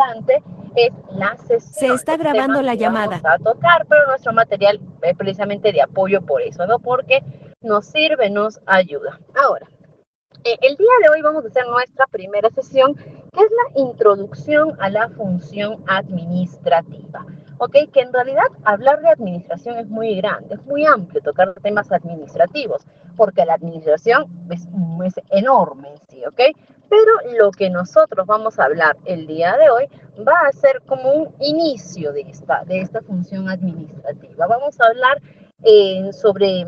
importante es la sesión. Se está grabando la llamada. Vamos a tocar, pero nuestro material es precisamente de apoyo por eso, ¿no? Porque nos sirve, nos ayuda. Ahora, el día de hoy vamos a hacer nuestra primera sesión, que es la introducción a la función administrativa. ¿Ok? Que en realidad hablar de administración es muy grande, es muy amplio tocar temas administrativos, porque la administración es enorme, ¿sí? ¿Ok? Pero lo que nosotros vamos a hablar el día de hoy va a ser como un inicio de esta función administrativa. Vamos a hablar sobre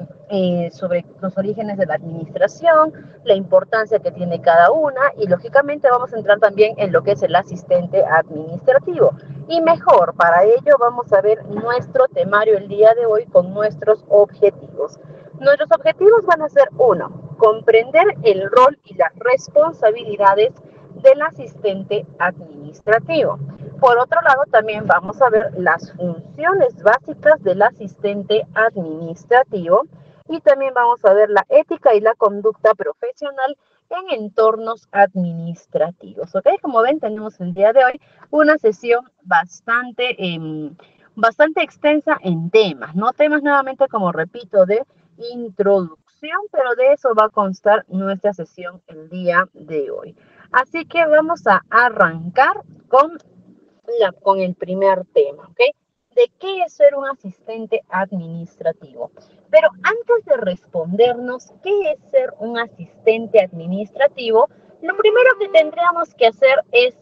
los orígenes de la administración, la importancia que tiene cada una y lógicamente vamos a entrar también en lo que es el asistente administrativo. Y mejor, para ello vamos a ver nuestro temario el día de hoy con nuestros objetivos. Nuestros objetivos van a ser: uno, comprender el rol y las responsabilidades del asistente administrativo. Por otro lado, también vamos a ver las funciones básicas del asistente administrativo y también vamos a ver la ética y la conducta profesional en entornos administrativos. ¿Ok? Como ven, tenemos el día de hoy una sesión bastante extensa en temas, ¿no? Temas nuevamente, como repito, de introducción, pero de eso va a constar nuestra sesión el día de hoy. Así que vamos a arrancar con el primer tema, ¿ok? ¿De qué es ser un asistente administrativo? Pero antes de respondernos qué es ser un asistente administrativo, lo primero que tendríamos que hacer es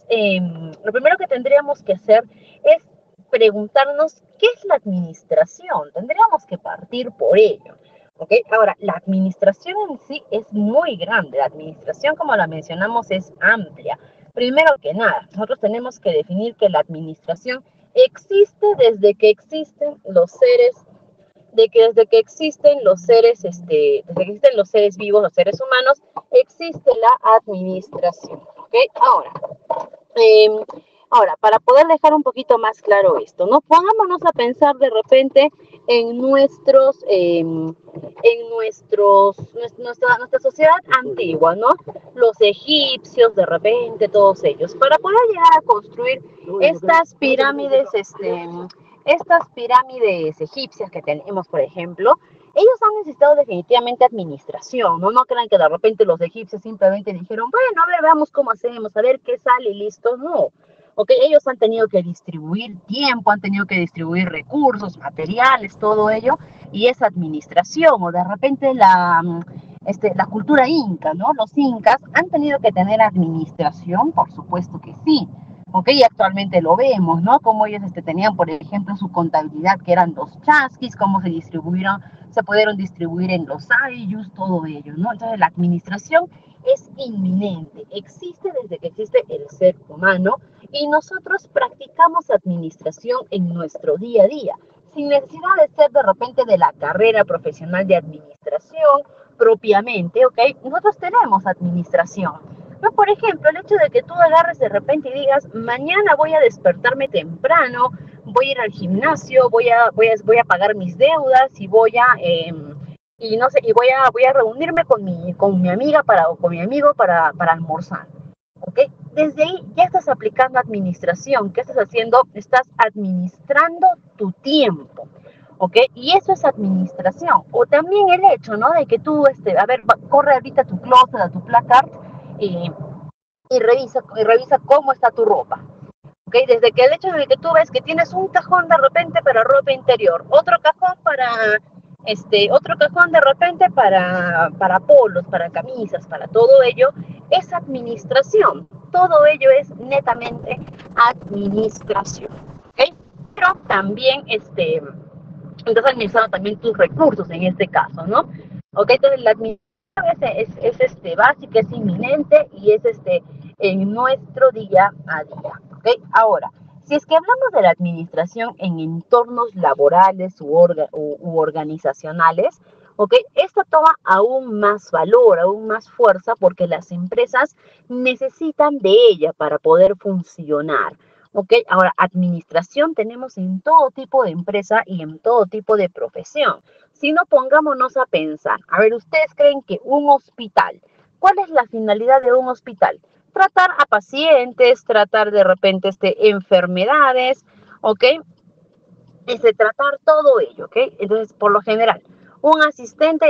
preguntarnos qué es la administración. Tendríamos que partir por ello. ¿Ok? Ahora, la administración en sí es muy grande. La administración, como la mencionamos, es amplia. Primero que nada, nosotros tenemos que definir que la administración existe desde que existen los seres, desde que existen los seres vivos, los seres humanos, existe la administración. ¿Ok? Ahora, para poder dejar un poquito más claro esto, ¿no? Pongámonos a pensar de repente en nuestra sociedad antigua, ¿no? Los egipcios, de repente, todos ellos, para poder llegar a construir estas pirámides egipcias que tenemos, por ejemplo, ellos han necesitado definitivamente administración, ¿no? No crean que de repente los egipcios simplemente dijeron, bueno, a ver, veamos cómo hacemos, a ver qué sale y listo, no. Ok, ellos han tenido que distribuir tiempo, han tenido que distribuir recursos, materiales, todo ello, y esa administración, o de repente la cultura inca, ¿no? Los incas han tenido que tener administración, por supuesto que sí. Ok, y actualmente lo vemos, ¿no? Como ellos tenían, por ejemplo, su contabilidad, que eran los chasquis, cómo se pudieron distribuir en los ayllus, todo ello, ¿no? Entonces la administración es inminente, existe desde que existe el ser humano y nosotros practicamos administración en nuestro día a día, sin necesidad de ser de repente de la carrera profesional de administración propiamente, ¿ok? Nosotros tenemos administración. No, por ejemplo, el hecho de que tú agarres de repente y digas, mañana voy a despertarme temprano, voy a ir al gimnasio, voy a pagar mis deudas y voy a reunirme con mi amiga o con mi amigo para almorzar. ¿Ok? Desde ahí ya estás aplicando administración. ¿Qué estás haciendo? Estás administrando tu tiempo. ¿Ok? Y eso es administración. O también el hecho, ¿no? De que tú, corre ahorita a tu closet, a tu placard y revisa cómo está tu ropa. ¿Ok? Desde que el hecho de que tú ves que tienes un cajón de repente para ropa interior, otro cajón de repente para polos, para camisas, para todo ello, es administración. Todo ello es netamente administración. ¿Ok? Pero también estás administrando también tus recursos en este caso, ¿no? ¿Ok? Entonces la administración es básica, es inminente y es en nuestro día a día. ¿Ok? Ahora, si es que hablamos de la administración en entornos laborales u organizacionales, ¿ok? Esto toma aún más valor, aún más fuerza porque las empresas necesitan de ella para poder funcionar. ¿Ok? Ahora, administración tenemos en todo tipo de empresa y en todo tipo de profesión. Si no, pongámonos a pensar. A ver, ¿ustedes creen que un hospital, cuál es la finalidad de un hospital? tratar a pacientes, tratar de repente enfermedades, ¿ok? Tratar todo ello, ¿ok? Entonces, por lo general, un asistente,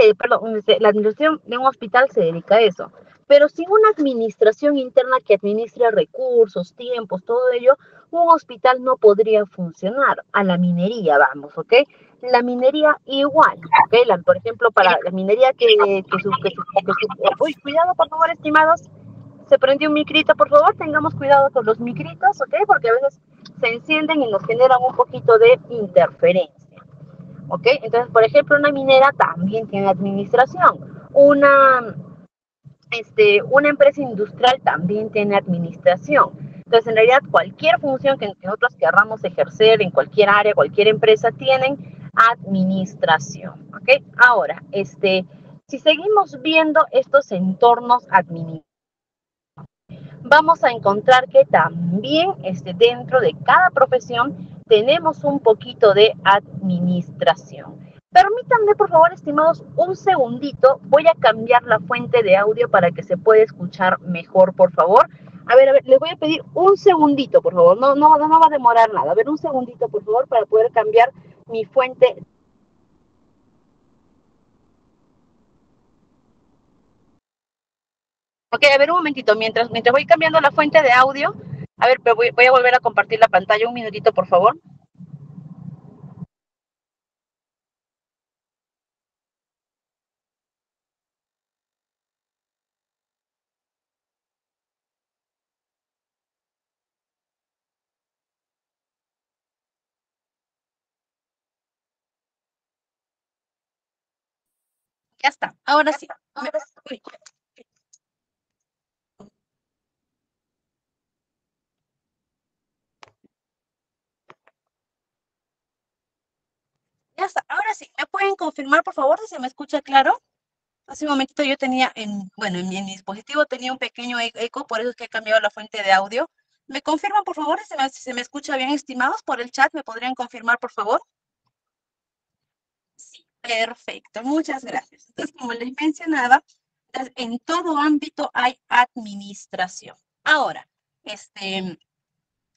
la administración de un hospital se dedica a eso. Pero sin una administración interna que administre recursos, tiempos, todo ello, un hospital no podría funcionar. A la minería, vamos, ¿ok? La minería igual, ¿ok? Por ejemplo, para la minería uy, cuidado, por favor, estimados. Se prendió un micrito, por favor, tengamos cuidado con los micritos, ¿ok? Porque a veces se encienden y nos generan un poquito de interferencia, ¿ok? Entonces, por ejemplo, una minera también tiene administración. Una empresa industrial también tiene administración. Entonces, en realidad, cualquier función que nosotros querramos ejercer en cualquier área, cualquier empresa, tienen administración, ¿ok? Ahora, si seguimos viendo estos entornos administrativos, vamos a encontrar que también dentro de cada profesión tenemos un poquito de administración. Permítanme, por favor, estimados, un segundito. Voy a cambiar la fuente de audio para que se pueda escuchar mejor, por favor. A ver, les voy a pedir un segundito, por favor. No va a demorar nada. A ver, un segundito, por favor, para poder cambiar mi fuente. Ok, a ver, un momentito. Mientras voy cambiando la fuente de audio, a ver, voy a volver a compartir la pantalla. Un minutito, por favor. Ya está, ahora sí. Uy, ya está, ahora sí. ¿Me pueden confirmar, por favor, si se me escucha claro? Hace un momentito yo tenía, en mi dispositivo tenía un pequeño eco, por eso es que he cambiado la fuente de audio. ¿Me confirman, por favor, si se me escucha bien, estimados? Por el chat, ¿me podrían confirmar, por favor? Sí, perfecto, muchas gracias. Entonces, como les mencionaba, en todo ámbito hay administración. Ahora,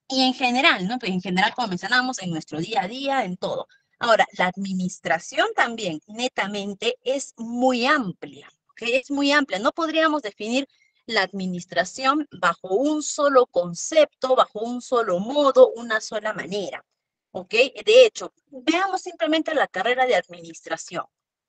y en general, ¿no? Pues en general, como mencionamos, en nuestro día a día, en todo. Ahora, la administración también, netamente, es muy amplia, ¿ok? Es muy amplia. No podríamos definir la administración bajo un solo concepto, bajo un solo modo, una sola manera, ¿ok? De hecho, veamos simplemente la carrera de administración.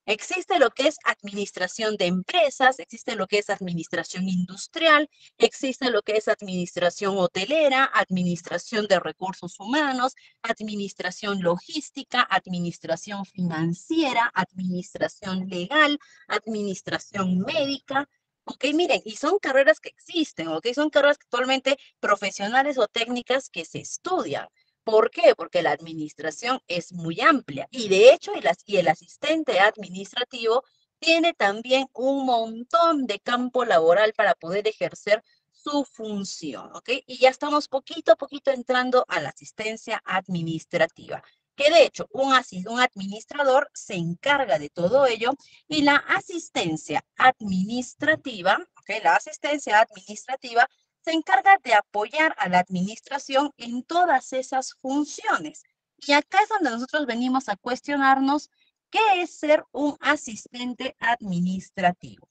Existe lo que es administración de empresas, existe lo que es administración industrial, existe lo que es administración hotelera, administración de recursos humanos, administración logística, administración financiera, administración legal, administración médica. Ok, miren, y son carreras que existen, ok, son carreras actualmente profesionales o técnicas que se estudian. ¿Por qué? Porque la administración es muy amplia y de hecho el asistente administrativo tiene también un montón de campo laboral para poder ejercer su función, ¿ok? Y ya estamos poquito a poquito entrando a la asistencia administrativa, que de hecho un administrador se encarga de todo ello y la asistencia administrativa, ¿ok? La asistencia administrativa se encarga de apoyar a la administración en todas esas funciones. Y acá es donde nosotros venimos a cuestionarnos qué es ser un asistente administrativo.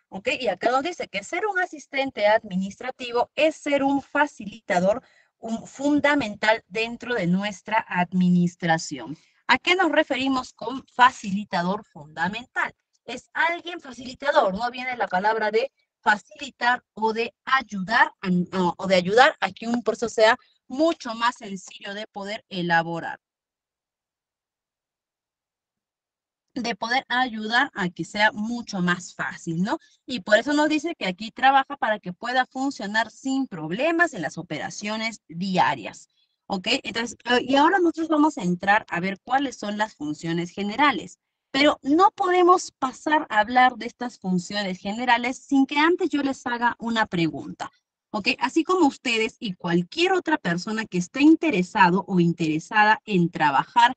¿Ok? Y acá nos dice que ser un asistente administrativo es ser un facilitador fundamental dentro de nuestra administración. ¿A qué nos referimos con facilitador fundamental? Es alguien facilitador, no viene la palabra de facilitar o de ayudar a que un proceso sea mucho más sencillo de poder elaborar, de poder ayudar a que sea mucho más fácil, ¿no? Y por eso nos dice que aquí trabaja para que pueda funcionar sin problemas en las operaciones diarias, ¿ok? Entonces, y ahora nosotros vamos a entrar a ver cuáles son las funciones generales. Pero no podemos pasar a hablar de estas funciones generales sin que antes yo les haga una pregunta. ¿Ok? Así como ustedes y cualquier otra persona que esté interesado o interesada en trabajar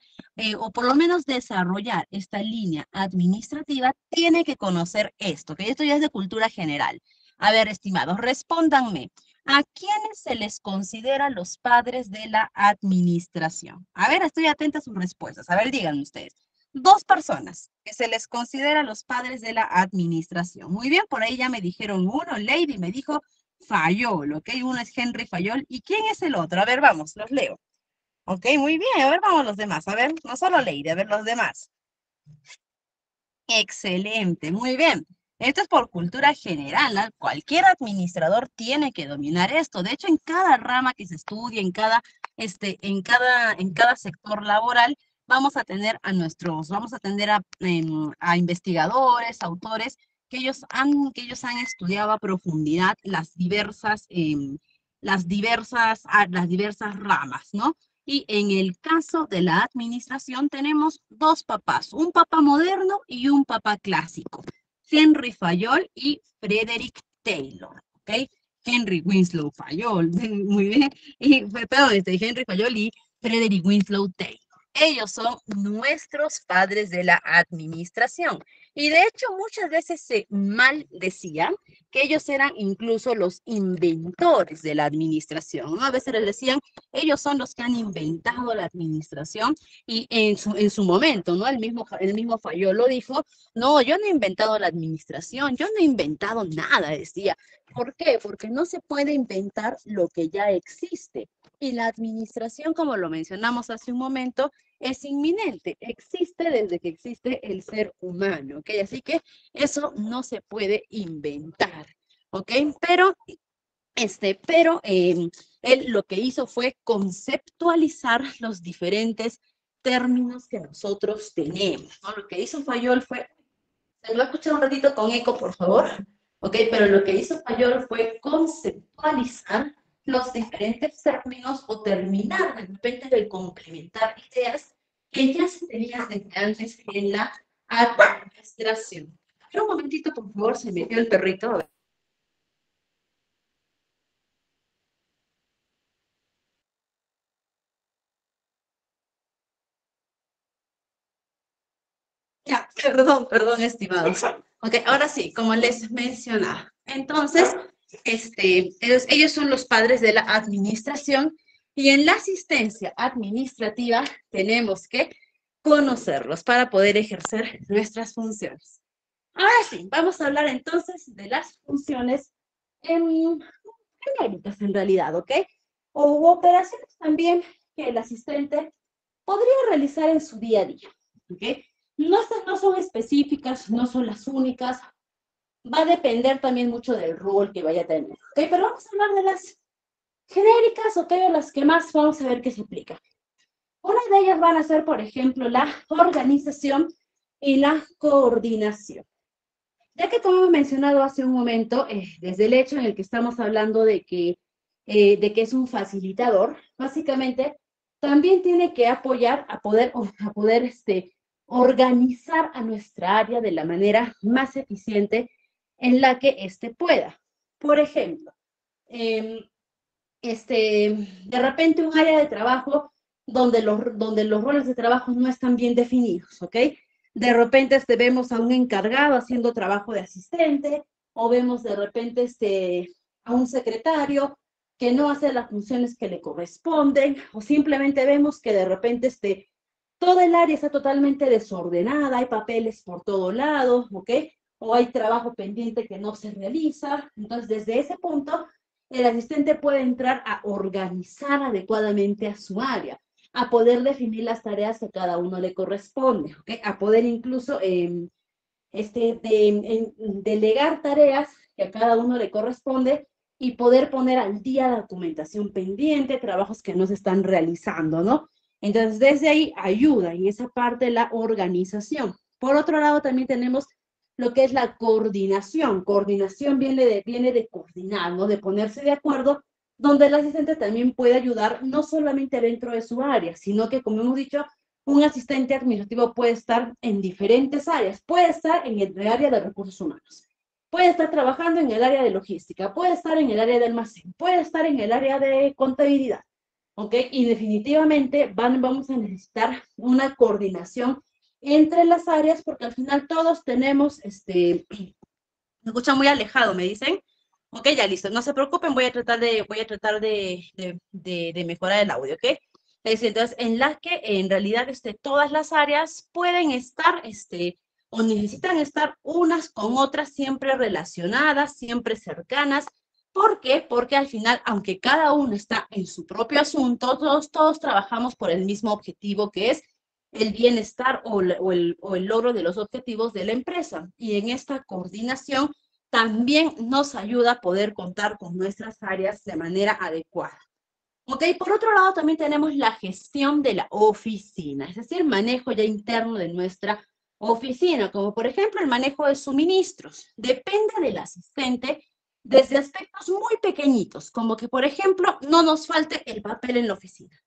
o por lo menos desarrollar esta línea administrativa, tiene que conocer esto, que esto ya es de cultura general. A ver, estimados, respóndanme. ¿A quiénes se les considera los padres de la administración? A ver, estoy atenta a sus respuestas. A ver, díganme ustedes. Dos personas que se les considera los padres de la administración. Muy bien, por ahí ya me dijeron uno, Lady me dijo Fayol, ¿ok? Uno es Henry Fayol. ¿Y quién es el otro? A ver, vamos, los leo. Ok, muy bien. A ver, vamos los demás. A ver, no solo Lady, a ver los demás. Excelente, muy bien. Esto es por cultura general, ¿no? Cualquier administrador tiene que dominar esto. De hecho, en cada rama que se estudie, en cada sector laboral, vamos a tener a investigadores, autores, que ellos han estudiado a profundidad las diversas ramas, ¿no? Y en el caso de la administración tenemos dos papás, un papá moderno y un papá clásico, Henry Fayol y Frederick Taylor, ¿ok? Henry Winslow Fayol, muy bien, perdón, Henry Fayol y Frederick Winslow Taylor. Ellos son nuestros padres de la administración. Y de hecho muchas veces se maldecían que ellos eran incluso los inventores de la administración, ¿no? A veces les decían, ellos son los que han inventado la administración y en su momento, ¿no? El mismo Fayol lo dijo, no, yo no he inventado la administración, yo no he inventado nada, decía. ¿Por qué? Porque no se puede inventar lo que ya existe. Y la administración, como lo mencionamos hace un momento, es inminente, existe desde que existe el ser humano, ¿ok? Así que eso no se puede inventar, ¿ok? Pero él lo que hizo fue conceptualizar los diferentes términos que nosotros tenemos, ¿no? Lo que hizo Fayol fue, se me va a escuchar un ratito con eco, por favor, ¿ok? Pero lo que hizo Fayol fue conceptualizar los diferentes términos o terminar de repente de complementar ideas que ya se tenían desde antes en la administración. Pero un momentito, por favor, se metió el perrito. Ya, perdón, estimados. Ok, ahora sí, como les mencionaba. Entonces, ellos son los padres de la administración y en la asistencia administrativa tenemos que conocerlos para poder ejercer nuestras funciones. Ahora sí, vamos a hablar entonces de las funciones genéricas en realidad, ¿ok? O operaciones también que el asistente podría realizar en su día a día, ¿ok? No son específicas, no son las únicas, va a depender también mucho del rol que vaya a tener, ¿ok? Pero vamos a hablar de las genéricas, ¿ok? O las que más vamos a ver que se aplican. Una de ellas van a ser, por ejemplo, la organización y la coordinación. Ya que como hemos mencionado hace un momento, desde el hecho en el que estamos hablando de que es un facilitador, básicamente también tiene que apoyar a poder organizar a nuestra área de la manera más eficiente en la que éste pueda. Por ejemplo, eh, de repente un área de trabajo donde los roles de trabajo no están bien definidos, ¿ok? De repente vemos a un encargado haciendo trabajo de asistente o vemos de repente a un secretario que no hace las funciones que le corresponden o simplemente vemos que de repente todo el área está totalmente desordenada, hay papeles por todo lado, ¿ok? O hay trabajo pendiente que no se realiza. Entonces, desde ese punto, el asistente puede entrar a organizar adecuadamente a su área, a poder definir las tareas que a cada uno le corresponde, ¿ok? A poder incluso delegar tareas que a cada uno le corresponde y poder poner al día la documentación pendiente, trabajos que no se están realizando, ¿no? Entonces, desde ahí ayuda en esa parte la organización. Por otro lado, también tenemos lo que es la coordinación. Coordinación viene de coordinar, ¿no? De ponerse de acuerdo, donde el asistente también puede ayudar no solamente dentro de su área, sino que, como hemos dicho, un asistente administrativo puede estar en diferentes áreas, puede estar en el área de recursos humanos, puede estar trabajando en el área de logística, puede estar en el área de almacén, puede estar en el área de contabilidad, ¿ok? Y definitivamente vamos a necesitar una coordinación entre las áreas porque al final todos tenemos, me escucha muy alejado, me dicen. Ok, ya listo. No se preocupen, voy a tratar de mejorar el audio, ¿ok? Es, entonces, en las que en realidad todas las áreas pueden estar o necesitan estar unas con otras siempre relacionadas, siempre cercanas. ¿Por qué? Porque al final, aunque cada uno está en su propio asunto, todos trabajamos por el mismo objetivo que es el bienestar o el logro de los objetivos de la empresa. Y en esta coordinación también nos ayuda a poder contar con nuestras áreas de manera adecuada. Ok, por otro lado también tenemos la gestión de la oficina, es decir, manejo ya interno de nuestra oficina, como por ejemplo el manejo de suministros. Depende del asistente desde aspectos muy pequeñitos, como que por ejemplo no nos falte el papel en la oficina.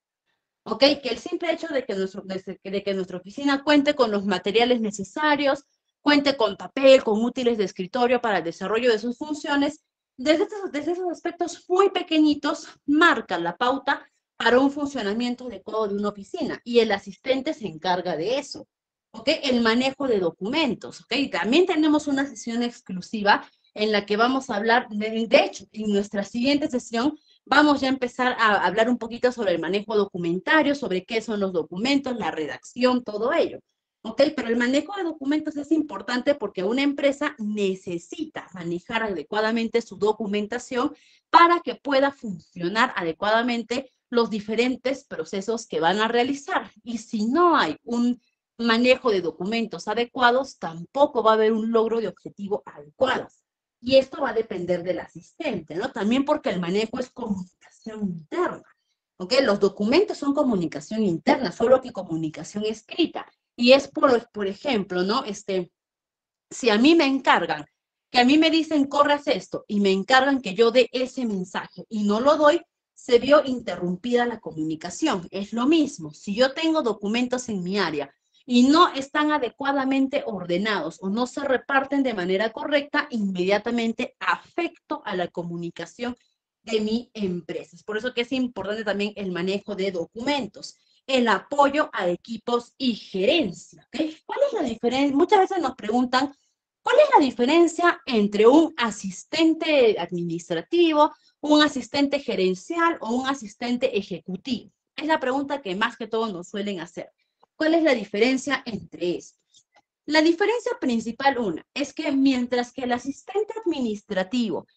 ¿Ok? Que el simple hecho de que nuestra oficina cuente con los materiales necesarios, cuente con papel, con útiles de escritorio para el desarrollo de sus funciones, desde esos aspectos muy pequeñitos, marca la pauta para un funcionamiento adecuado de una oficina y el asistente se encarga de eso. ¿Ok? El manejo de documentos. ¿Ok? También tenemos una sesión exclusiva en la que vamos a hablar, de hecho, en nuestra siguiente sesión vamos ya a empezar a hablar un poquito sobre el manejo documentario, sobre qué son los documentos, la redacción, todo ello. ¿Ok? Pero el manejo de documentos es importante porque una empresa necesita manejar adecuadamente su documentación para que pueda funcionar adecuadamente los diferentes procesos que van a realizar. Y si no hay un manejo de documentos adecuados, tampoco va a haber un logro de objetivo adecuado. Y esto va a depender del asistente, ¿no? También porque el manejo es comunicación interna, ¿ok? Los documentos son comunicación interna, solo que comunicación escrita. Y es, por ejemplo, ¿no? Si a mí me encargan, que a mí me dicen, corras esto, y me encargan que yo dé ese mensaje y no lo doy, se vio interrumpida la comunicación. Es lo mismo, si yo tengo documentos en mi área y no están adecuadamente ordenados o no se reparten de manera correcta, inmediatamente afecto a la comunicación de mi empresa. Es por eso que es importante también el manejo de documentos, el apoyo a equipos y gerencia. ¿Okay? ¿Cuál es la diferencia? Muchas veces nos preguntan, ¿cuál es la diferencia entre un asistente administrativo, un asistente gerencial o un asistente ejecutivo? Es la pregunta que más que todo nos suelen hacer. ¿Cuál es la diferencia entre estos? La diferencia principal, una, es que mientras que el asistente administrativo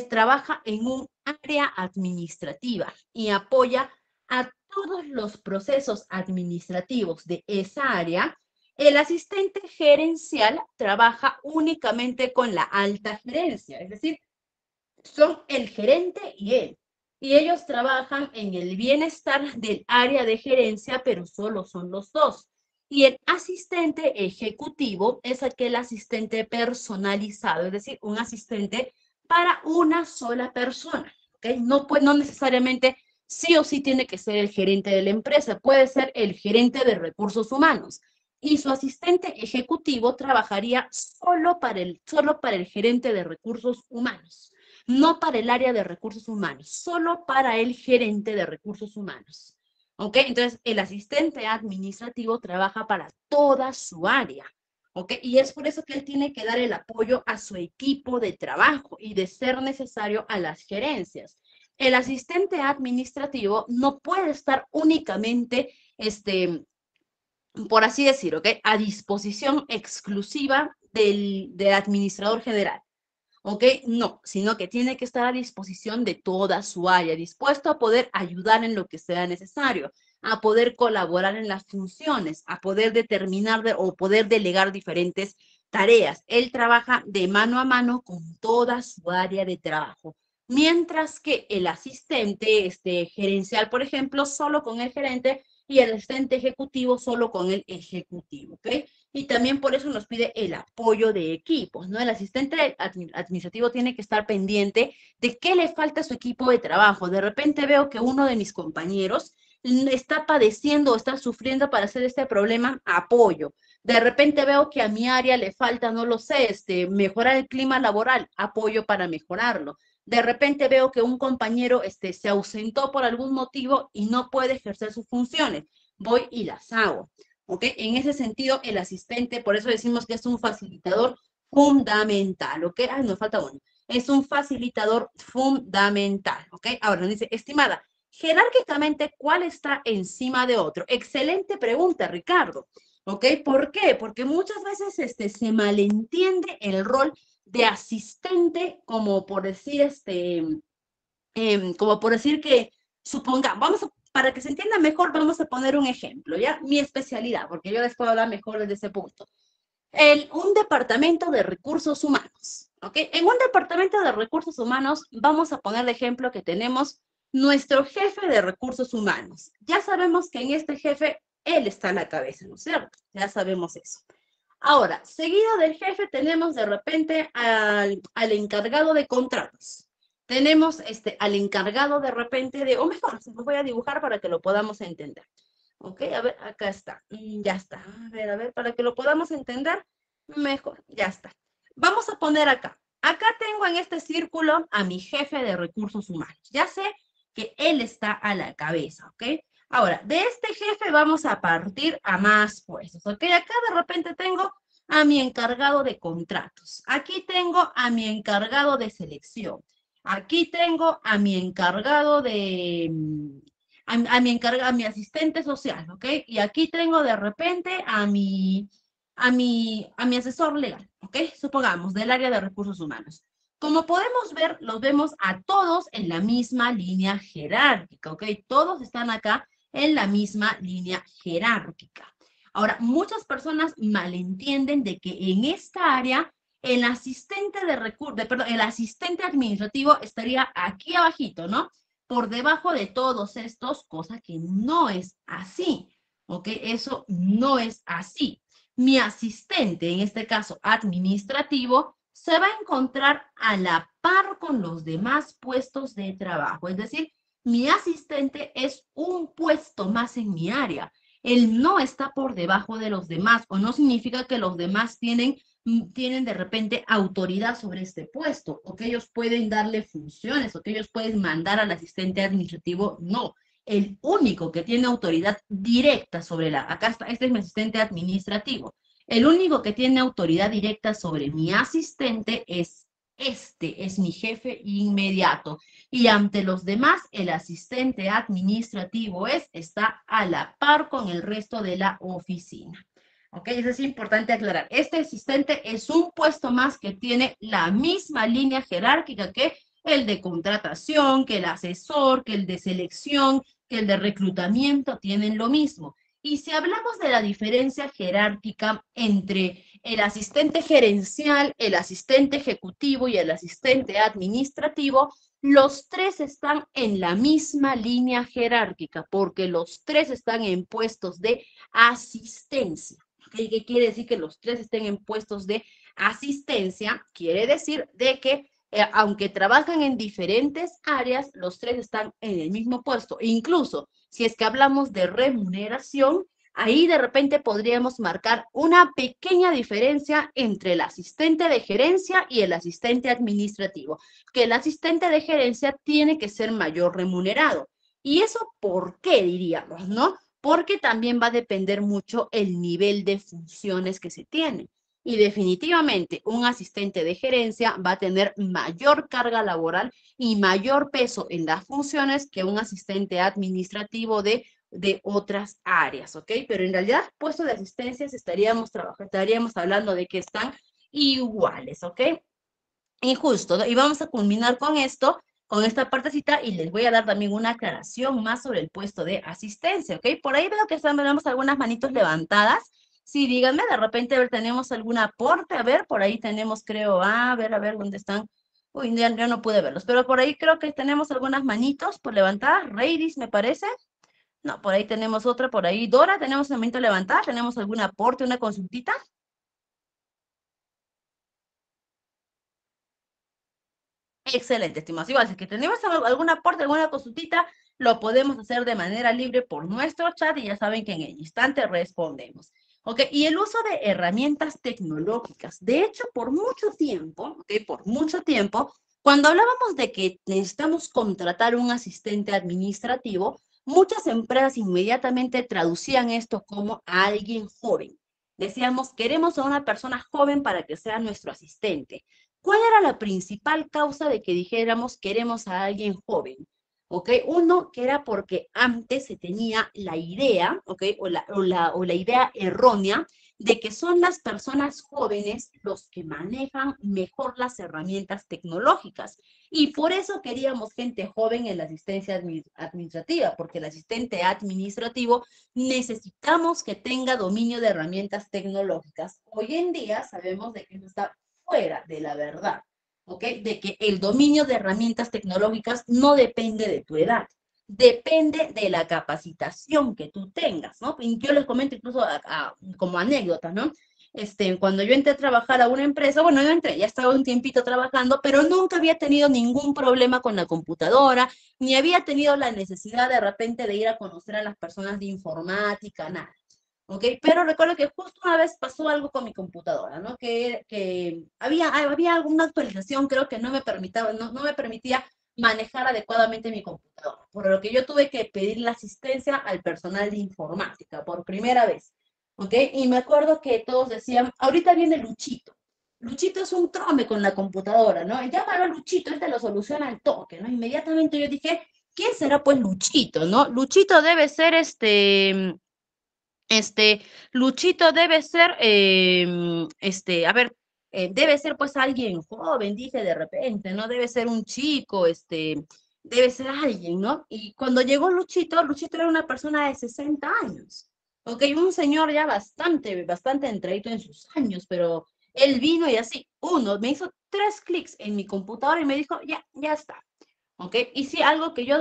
trabaja en un área administrativa y apoya a todos los procesos administrativos de esa área, el asistente gerencial trabaja únicamente con la alta gerencia, es decir, son el gerente y él. Y ellos trabajan en el bienestar del área de gerencia, pero solo son los dos. Y el asistente ejecutivo es aquel asistente personalizado, es decir, un asistente para una sola persona. ¿Okay? No necesariamente sí o sí tiene que ser el gerente de la empresa, puede ser el gerente de recursos humanos. Y su asistente ejecutivo trabajaría solo para el gerente de recursos humanos, no para el área de recursos humanos, solo para el gerente de recursos humanos. ¿Ok? Entonces, el asistente administrativo trabaja para toda su área. ¿Ok? Y es por eso que él tiene que dar el apoyo a su equipo de trabajo y, de ser necesario, a las gerencias. El asistente administrativo no puede estar únicamente, por así decir, ¿ok? A disposición exclusiva del administrador general. ¿Ok? No, sino que tiene que estar a disposición de toda su área, dispuesto a poder ayudar en lo que sea necesario, a poder colaborar en las funciones, a poder determinar o poder delegar diferentes tareas. Él trabaja de mano a mano con toda su área de trabajo. Mientras que el asistente gerencial, por ejemplo, solo con el gerente, y el asistente ejecutivo solo con el ejecutivo, ¿ok? Y también por eso nos pide el apoyo de equipos, ¿no? El asistente administrativo tiene que estar pendiente de qué le falta a su equipo de trabajo. De repente veo que uno de mis compañeros está padeciendo o está sufriendo para hacer este problema, apoyo. De repente veo que a mi área le falta, no lo sé, mejorar el clima laboral, apoyo para mejorarlo. De repente veo que un compañero se ausentó por algún motivo y no puede ejercer sus funciones. Voy y las hago. ¿Ok? En ese sentido, el asistente, por eso decimos que es un facilitador fundamental. ¿Ok? Nos falta uno. es un facilitador fundamental, ¿ok? Ahora nos dice, estimada, jerárquicamente, ¿cuál está encima de otro? Excelente pregunta, Ricardo. ¿Ok? ¿Por qué? Porque muchas veces se malentiende el rol de asistente, como por decir, como por decir que, supongamos, para que se entienda mejor, vamos a poner un ejemplo, ¿ya? Mi especialidad, porque yo les puedo hablar mejor desde ese punto. Un departamento de recursos humanos, ¿ok? En un departamento de recursos humanos, vamos a poner de ejemplo que tenemos nuestro jefe de recursos humanos. Ya sabemos que en este jefe, él está a la cabeza, ¿no es cierto? Ya sabemos eso. Ahora, seguido del jefe, tenemos de repente al encargado de contratos. Tenemos al encargado de repente de, o mejor, se los voy a dibujar para que lo podamos entender. Ok, a ver, acá está. Ya está. A ver, para que lo podamos entender mejor. Ya está. Vamos a poner acá. Acá tengo en este círculo a mi jefe de recursos humanos. Ya sé que él está a la cabeza, ¿ok? Ahora, de este jefe vamos a partir a más puestos, ¿ok? Acá de repente tengo a mi encargado de contratos. Aquí tengo a mi encargado de selección. Aquí tengo a mi encargado de, a mi asistente social, ¿ok? Y aquí tengo de repente a mi asesor legal, ¿ok? Supongamos, del área de recursos humanos. Como podemos ver, los vemos a todos en la misma línea jerárquica, ¿ok? Todos están acá en la misma línea jerárquica. Ahora, muchas personas malentienden de que en esta área el asistente el asistente administrativo estaría aquí abajito, ¿no? Por debajo de todos estos, cosa que no es así, ¿ok? Eso no es así. Mi asistente, en este caso administrativo, se va a encontrar a la par con los demás puestos de trabajo. Es decir, mi asistente es un puesto más en mi área. Él no está por debajo de los demás, o no significa que los demás tienen de repente autoridad sobre este puesto, o que ellos pueden darle funciones, o que ellos pueden mandar al asistente administrativo. No, el único que tiene autoridad directa sobre acá está, este es mi asistente administrativo, el único que tiene autoridad directa sobre mi asistente es mi jefe inmediato. Y ante los demás, el asistente administrativo está a la par con el resto de la oficina. ¿Ok? Eso es importante aclarar. Este asistente es un puesto más que tiene la misma línea jerárquica que el de contratación, que el asesor, que el de selección, que el de reclutamiento, tienen lo mismo. Y si hablamos de la diferencia jerárquica entre el asistente gerencial, el asistente ejecutivo y el asistente administrativo, los tres están en la misma línea jerárquica, porque los tres están en puestos de asistencia. ¿Qué quiere decir que los tres estén en puestos de asistencia? Quiere decir de que aunque trabajan en diferentes áreas, los tres están en el mismo puesto. Incluso si es que hablamos de remuneración, ahí de repente podríamos marcar una pequeña diferencia entre el asistente de gerencia y el asistente administrativo, que el asistente de gerencia tiene que ser mayor remunerado. ¿Y eso por qué diríamos, no? Porque también va a depender mucho el nivel de funciones que se tiene. Y definitivamente un asistente de gerencia va a tener mayor carga laboral y mayor peso en las funciones que un asistente administrativo de otras áreas, ¿ok? Pero en realidad, puestos de asistencias estaríamos hablando de que están iguales, ¿ok? Injusto, ¿no? Y vamos a culminar con esto, con esta partecita, y les voy a dar también una aclaración más sobre el puesto de asistencia, ¿ok? Por ahí veo que tenemos algunas manitos levantadas. Sí, díganme, de repente, a ver, tenemos algún aporte, a ver, por ahí tenemos, creo, a ver, ¿dónde están? Uy, ya no pude verlos, pero por ahí creo que tenemos algunas manitos por levantadas, Reidis, me parece. No, por ahí tenemos otra, por ahí, Dora, tenemos una manito levantada, tenemos algún aporte, una consultita. Excelente, estimados. Igual, si es que tenemos algún aporte, alguna consultita, lo podemos hacer de manera libre por nuestro chat y ya saben que en el instante respondemos. ¿Ok? Y el uso de herramientas tecnológicas. De hecho, por mucho tiempo, ¿ok? Por mucho tiempo, cuando hablábamos de que necesitamos contratar un asistente administrativo, muchas empresas inmediatamente traducían esto como a alguien joven. Decíamos, queremos a una persona joven para que sea nuestro asistente. ¿Cuál era la principal causa de que dijéramos queremos a alguien joven? ¿Ok? Uno, que era porque antes se tenía la idea, ¿ok? O la idea errónea de que son las personas jóvenes los que manejan mejor las herramientas tecnológicas. Y por eso queríamos gente joven en la asistencia administrativa, porque el asistente administrativo necesitamos que tenga dominio de herramientas tecnológicas. Hoy en día sabemos de que eso está fuera de la verdad, ¿ok? De que el dominio de herramientas tecnológicas no depende de tu edad, depende de la capacitación que tú tengas, ¿no? Y yo les comento incluso como anécdota, ¿no? Cuando yo entré a trabajar a una empresa, bueno, yo entré, ya estaba un tiempito trabajando, pero nunca había tenido ningún problema con la computadora, ni había tenido la necesidad de repente de ir a conocer a las personas de informática, nada. ¿Ok? Pero recuerdo que justo una vez pasó algo con mi computadora, ¿no? Que había alguna actualización, creo que no me permitía manejar adecuadamente mi computadora, por lo que yo tuve que pedir la asistencia al personal de informática por primera vez, ¿ok? Y me acuerdo que todos decían, ahorita viene Luchito. Luchito es un trome con la computadora, ¿no? Llámalo a Luchito, este lo soluciona al toque, ¿no? Inmediatamente yo dije, ¿quién será pues Luchito, no? Luchito debe ser este, Luchito debe ser, a ver, debe ser pues alguien joven, dije de repente, ¿no? Debe ser un chico, debe ser alguien, ¿no? Y cuando llegó Luchito, Luchito era una persona de 60 años, ¿ok? Un señor ya bastante entradito en sus años, pero él vino y así, me hizo 3 clics en mi computadora y me dijo, ya está. ¿Ok? Y sí, algo que yo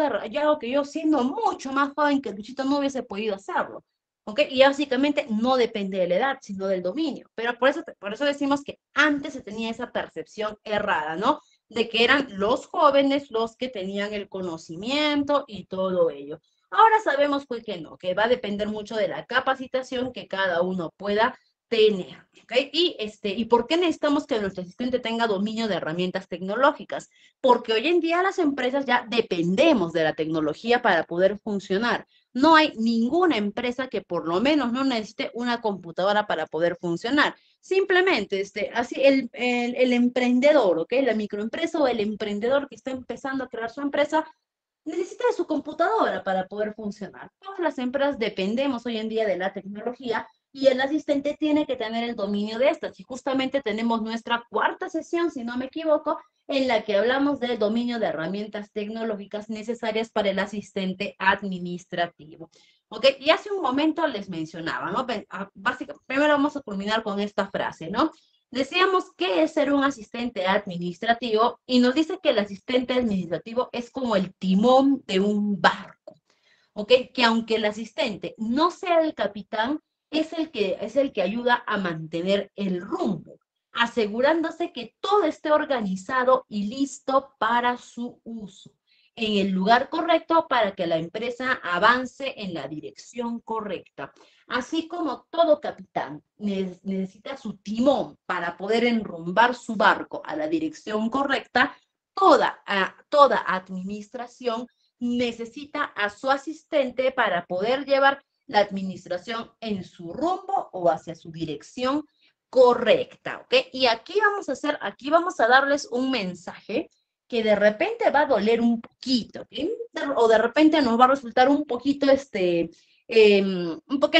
siendo mucho más joven que Luchito no hubiese podido hacerlo. ¿Ok? Y básicamente no depende de la edad, sino del dominio. Pero por eso decimos que antes se tenía esa percepción errada, ¿no? De que eran los jóvenes los que tenían el conocimiento y todo ello. Ahora sabemos pues que no, que va a depender mucho de la capacitación que cada uno pueda tener. ¿Ok? ¿Y por qué necesitamos que nuestro asistente tenga dominio de herramientas tecnológicas? Porque hoy en día las empresas ya dependemos de la tecnología para poder funcionar. No hay ninguna empresa que por lo menos no necesite una computadora para poder funcionar. Simplemente, así el emprendedor, ¿ok? La microempresa o el emprendedor que está empezando a crear su empresa necesita de su computadora para poder funcionar. Todas las empresas dependemos hoy en día de la tecnología y el asistente tiene que tener el dominio de estas. Y justamente tenemos nuestra cuarta sesión, si no me equivoco, en la que hablamos del dominio de herramientas tecnológicas necesarias para el asistente administrativo. ¿Ok? Y hace un momento les mencionaba, ¿no? Básicamente, primero vamos a culminar con esta frase, ¿no? Decíamos qué es ser un asistente administrativo y nos dice que el asistente administrativo es como el timón de un barco, ¿ok? Que aunque el asistente no sea el capitán, es el que ayuda a mantener el rumbo, asegurándose que todo esté organizado y listo para su uso, en el lugar correcto para que la empresa avance en la dirección correcta. Así como todo capitán necesita su timón para poder enrumbar su barco a la dirección correcta, toda administración necesita a su asistente para poder llevar la administración en su rumbo o hacia su dirección correcta, ¿ok? Y aquí vamos a darles un mensaje que de repente va a doler un poquito, ¿ok? O de repente nos va a resultar un poquito, porque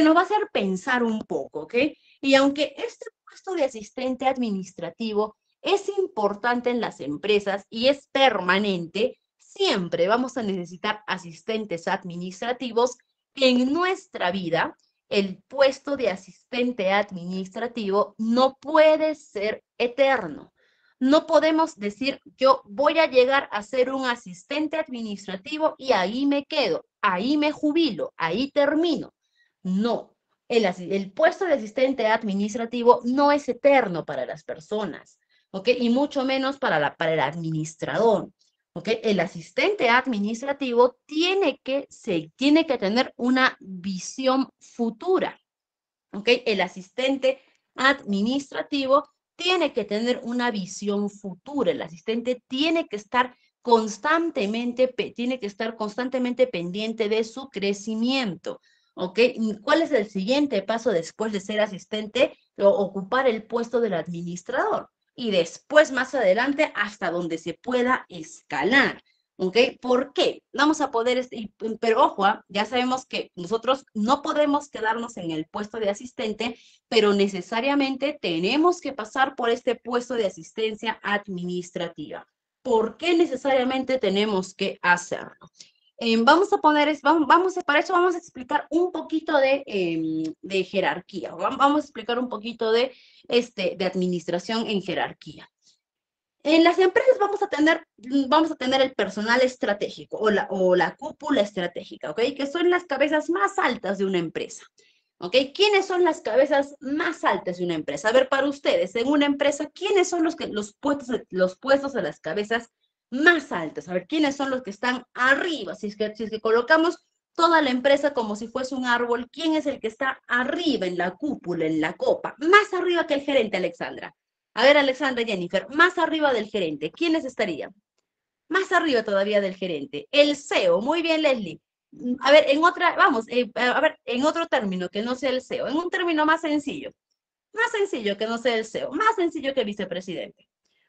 nos va a hacer pensar un poco, ¿ok? Y aunque este puesto de asistente administrativo es importante en las empresas y es permanente, siempre vamos a necesitar asistentes administrativos en nuestra vida. El puesto de asistente administrativo no puede ser eterno. No podemos decir, yo voy a llegar a ser un asistente administrativo y ahí me quedo, ahí me jubilo, ahí termino. No, el puesto de asistente administrativo no es eterno para las personas, ¿ok? Y mucho menos para el administrador. ¿Ok? El asistente administrativo tiene que tener una visión futura. ¿Ok? El asistente administrativo tiene que tener una visión futura. El asistente tiene que estar constantemente pendiente de su crecimiento. ¿Ok? ¿Cuál es el siguiente paso después de ser asistente? Ocupar el puesto del administrador. y después más adelante hasta donde se pueda escalar. ¿Ok? ¿Por qué? Vamos a poder, pero ojo, ya sabemos que nosotros no podemos quedarnos en el puesto de asistente, pero necesariamente tenemos que pasar por este puesto de asistencia administrativa. ¿Por qué necesariamente tenemos que hacerlo? Vamos a poner, para eso vamos a explicar un poquito de jerarquía. Vamos a explicar un poquito de administración en jerarquía. En las empresas vamos a tener el personal estratégico o la cúpula estratégica, ¿ok? Que son las cabezas más altas de una empresa, ¿ok? ¿Quiénes son las cabezas más altas de una empresa? A ver, para ustedes, en una empresa, ¿quiénes son los puestos de las cabezas más altas? A ver, ¿quiénes son los que están arriba? Si es que colocamos toda la empresa como si fuese un árbol, ¿quién es el que está arriba en la cúpula, en la copa? Más arriba que el gerente, Alexandra. A ver, Alexandra y Jennifer, más arriba del gerente, ¿quiénes estarían? Más arriba todavía del gerente. El CEO, muy bien, Leslie. A ver, en otro término que no sea el CEO, en un término más sencillo que no sea el CEO, más sencillo que vicepresidente.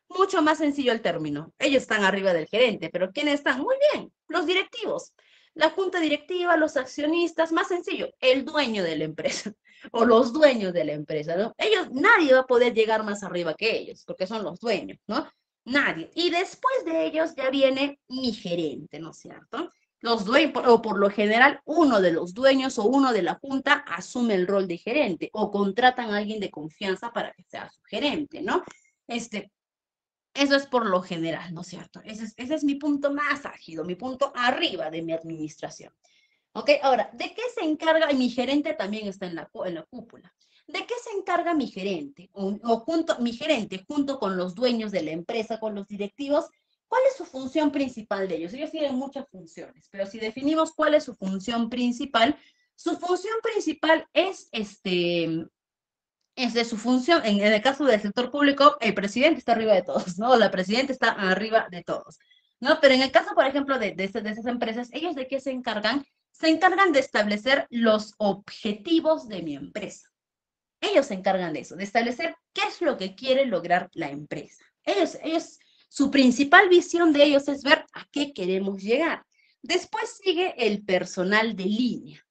Mucho más sencillo el término. Ellos están arriba del gerente, pero ¿quiénes están? Muy bien, los directivos. La junta directiva, los accionistas, más sencillo, el dueño de la empresa o los dueños de la empresa, ¿no? Nadie va a poder llegar más arriba que ellos, porque son los dueños, ¿no? Nadie. Y después de ellos ya viene mi gerente, ¿no es cierto? Los dueños, o por lo general, uno de los dueños o uno de la junta asume el rol de gerente o contratan a alguien de confianza para que sea su gerente, ¿no? Eso es por lo general, ¿no es cierto? Ese es mi punto más álgido, mi punto arriba de mi administración. ¿Ok? Ahora, ¿de qué se encarga? Y mi gerente también está en la cúpula. ¿De qué se encarga mi gerente? Mi gerente, junto con los dueños de la empresa, con los directivos, ¿cuál es su función principal de ellos? Ellos tienen muchas funciones, pero si definimos cuál es su función principal es de su función, en el caso del sector público, el presidente está arriba de todos, ¿no? La presidenta está arriba de todos, ¿no? Pero en el caso, por ejemplo, de esas empresas, ¿ellos de qué se encargan? Se encargan de establecer los objetivos de mi empresa. Ellos se encargan de eso, de establecer qué es lo que quiere lograr la empresa. Su principal visión de ellos es ver a qué queremos llegar. Después sigue el personal de línea.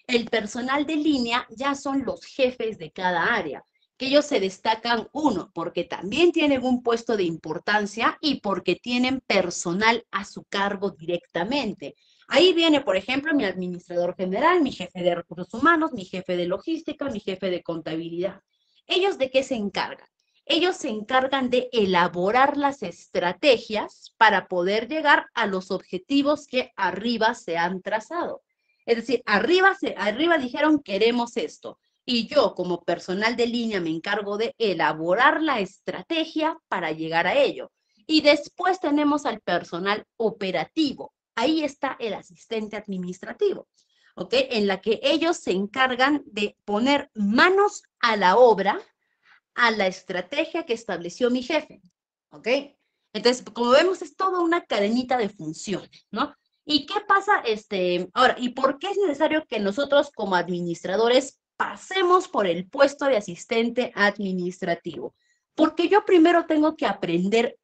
El personal de línea ya son los jefes de cada área, que ellos se destacan, uno, porque también tienen un puesto de importancia y porque tienen personal a su cargo directamente. Ahí viene, por ejemplo, mi administrador general, mi jefe de recursos humanos, mi jefe de logística, mi jefe de contabilidad. ¿Ellos de qué se encargan? Ellos se encargan de elaborar las estrategias para poder llegar a los objetivos que arriba se han trazado. Es decir, arriba dijeron queremos esto. Y yo como personal de línea me encargo de elaborar la estrategia para llegar a ello. Y después tenemos al personal operativo. Ahí está el asistente administrativo, ¿ok? En la que ellos se encargan de poner manos a la obra, a la estrategia que estableció mi jefe, ¿ok? Entonces, como vemos, es toda una cadenita de funciones, ¿no? ¿Y qué pasa? Ahora, ¿y por qué es necesario que nosotros como administradores pasemos por el puesto de asistente administrativo? Porque yo primero tengo que aprender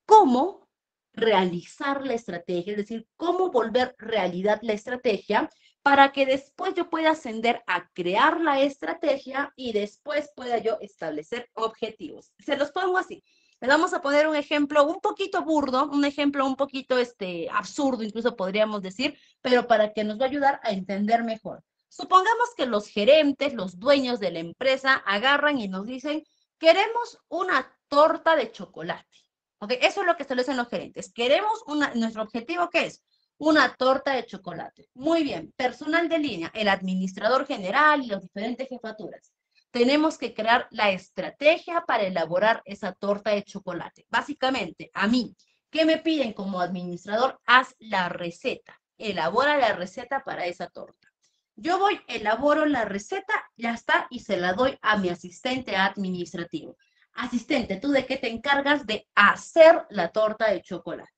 cómo realizar la estrategia, es decir, cómo volver realidad la estrategia para que después yo pueda ascender a crear la estrategia y después pueda yo establecer objetivos. Se los pongo así. Les vamos a poner un ejemplo un poquito burdo, un ejemplo un poquito absurdo, incluso podríamos decir, pero para que nos va a ayudar a entender mejor. Supongamos que los gerentes, los dueños de la empresa agarran y nos dicen, queremos una torta de chocolate. ¿Ok? Eso es lo que establecen los gerentes. Nuestro objetivo, ¿qué es? Una torta de chocolate. Muy bien. Personal de línea, el administrador general y las diferentes jefaturas. Tenemos que crear la estrategia para elaborar esa torta de chocolate. Básicamente, a mí, ¿qué me piden como administrador? Haz la receta. Elabora la receta para esa torta. Yo elaboro la receta, ya está, y se la doy a mi asistente administrativo. Asistente, ¿tú de qué te encargas? De hacer la torta de chocolate.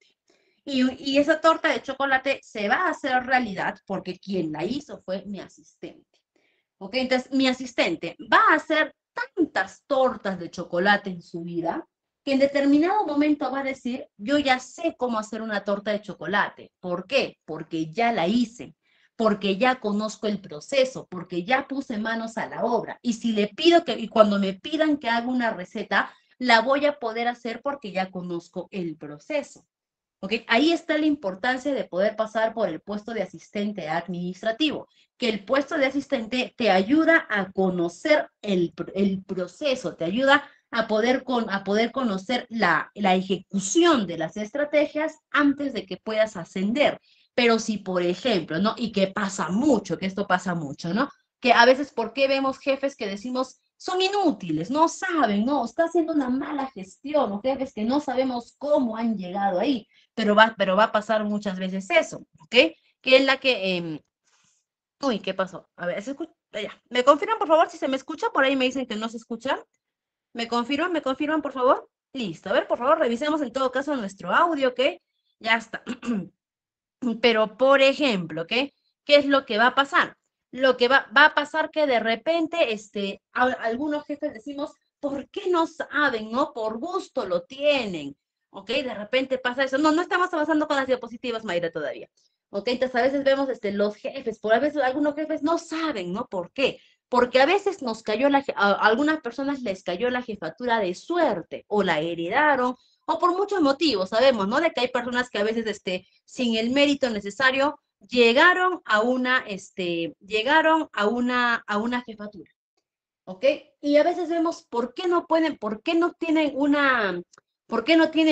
Y esa torta de chocolate se va a hacer realidad porque quien la hizo fue mi asistente. ¿Ok? Entonces, mi asistente va a hacer tantas tortas de chocolate en su vida que en determinado momento va a decir, yo ya sé cómo hacer una torta de chocolate. ¿Por qué? Porque ya la hice, porque ya conozco el proceso, porque ya puse manos a la obra. Y si le pido y cuando me pidan que haga una receta, la voy a poder hacer porque ya conozco el proceso. ¿Ok? Ahí está la importancia de poder pasar por el puesto de asistente administrativo, que el puesto de asistente te ayuda a conocer el proceso, te ayuda a poder conocer la ejecución de las estrategias antes de que puedas ascender. Pero si, por ejemplo, ¿no? Y que pasa mucho, que esto pasa mucho, ¿no? Que a veces, ¿por qué vemos jefes que decimos son inútiles, no saben, no, está haciendo una mala gestión, o jefes que no sabemos cómo han llegado ahí? Pero va a pasar muchas veces eso, ¿ok? Que es la que... uy, ¿qué pasó? A ver, ¿se escucha? Ya. ¿Me confirman, por favor, si se me escucha? Por ahí me dicen que no se escucha. ¿Me confirman, por favor? Listo. A ver, por favor, revisemos en todo caso nuestro audio, ¿ok? Ya está. Pero, por ejemplo, ¿qué? ¿Qué es lo que va a pasar? Lo que va a pasar que de repente, algunos jefes decimos, ¿por qué no saben? ¿No? Por gusto lo tienen. ¿Ok? De repente pasa eso. No, no estamos avanzando con las diapositivas, Mayra, todavía. ¿Ok? Entonces, a veces vemos los jefes, por a veces algunos jefes no saben, ¿no? ¿Por qué? Porque a veces a algunas personas les cayó la jefatura de suerte o la heredaron o por muchos motivos, sabemos, ¿no? De que hay personas que a veces, sin el mérito necesario, llegaron a una jefatura, ¿ok? Y a veces vemos por qué no pueden, por qué no tienen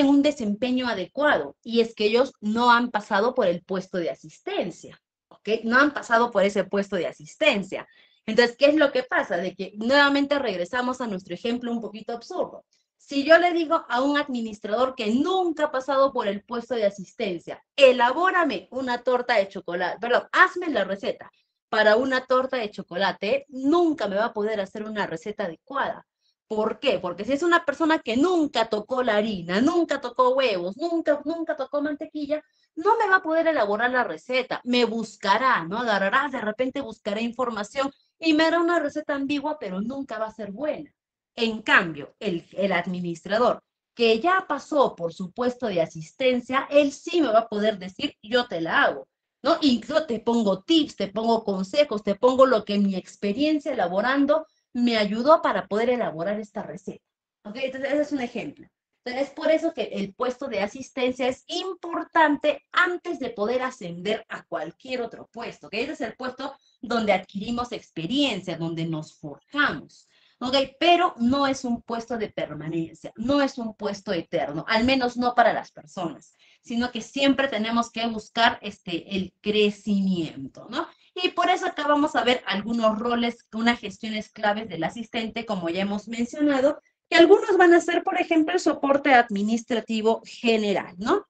un desempeño adecuado. Y es que ellos no han pasado por el puesto de asistencia, ¿ok? No han pasado por ese puesto de asistencia. Entonces, ¿qué es lo que pasa? De que nuevamente regresamos a nuestro ejemplo un poquito absurdo. Si yo le digo a un administrador que nunca ha pasado por el puesto de asistencia, elabórame una torta de chocolate, perdón, hazme la receta para una torta de chocolate, nunca me va a poder hacer una receta adecuada. ¿Por qué? Porque si es una persona que nunca tocó la harina, nunca tocó huevos, nunca tocó mantequilla, no me va a poder elaborar la receta. Me buscará, ¿no? Agarrará, de repente buscará información y me hará una receta ambigua, pero nunca va a ser buena. En cambio, el administrador que ya pasó por su puesto de asistencia, él sí me va a poder decir, yo te la hago, ¿no? Incluso te pongo tips, te pongo consejos, te pongo lo que mi experiencia elaborando me ayudó para poder elaborar esta receta. ¿Ok? Entonces, ese es un ejemplo. Entonces, es por eso que el puesto de asistencia es importante antes de poder ascender a cualquier otro puesto, ¿ok? Ese es el puesto donde adquirimos experiencia, donde nos forjamos. ¿Ok? Pero no es un puesto de permanencia, no es un puesto eterno, al menos no para las personas, sino que siempre tenemos que buscar el crecimiento, ¿no? Y por eso acá vamos a ver algunos roles, unas gestiones claves del asistente, como ya hemos mencionado, que algunos van a ser, por ejemplo, el soporte administrativo general, ¿no?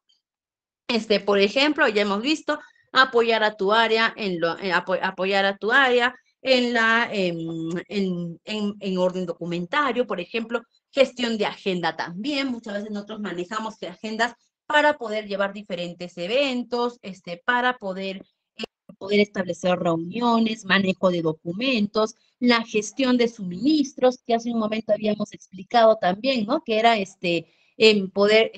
Por ejemplo, ya hemos visto apoyar a tu área apoyar a tu área en orden documentario, por ejemplo, gestión de agenda también. Muchas veces nosotros manejamos agendas para poder llevar diferentes eventos, para poder establecer reuniones, manejo de documentos, la gestión de suministros, que hace un momento habíamos explicado también, ¿no? Que era en poder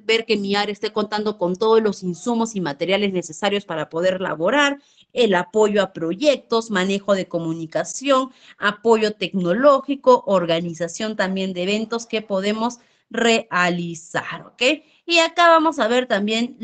ver que mi área esté contando con todos los insumos y materiales necesarios para poder laborar, el apoyo a proyectos, manejo de comunicación, apoyo tecnológico, organización también de eventos que podemos realizar, ¿ok? Y acá vamos a ver también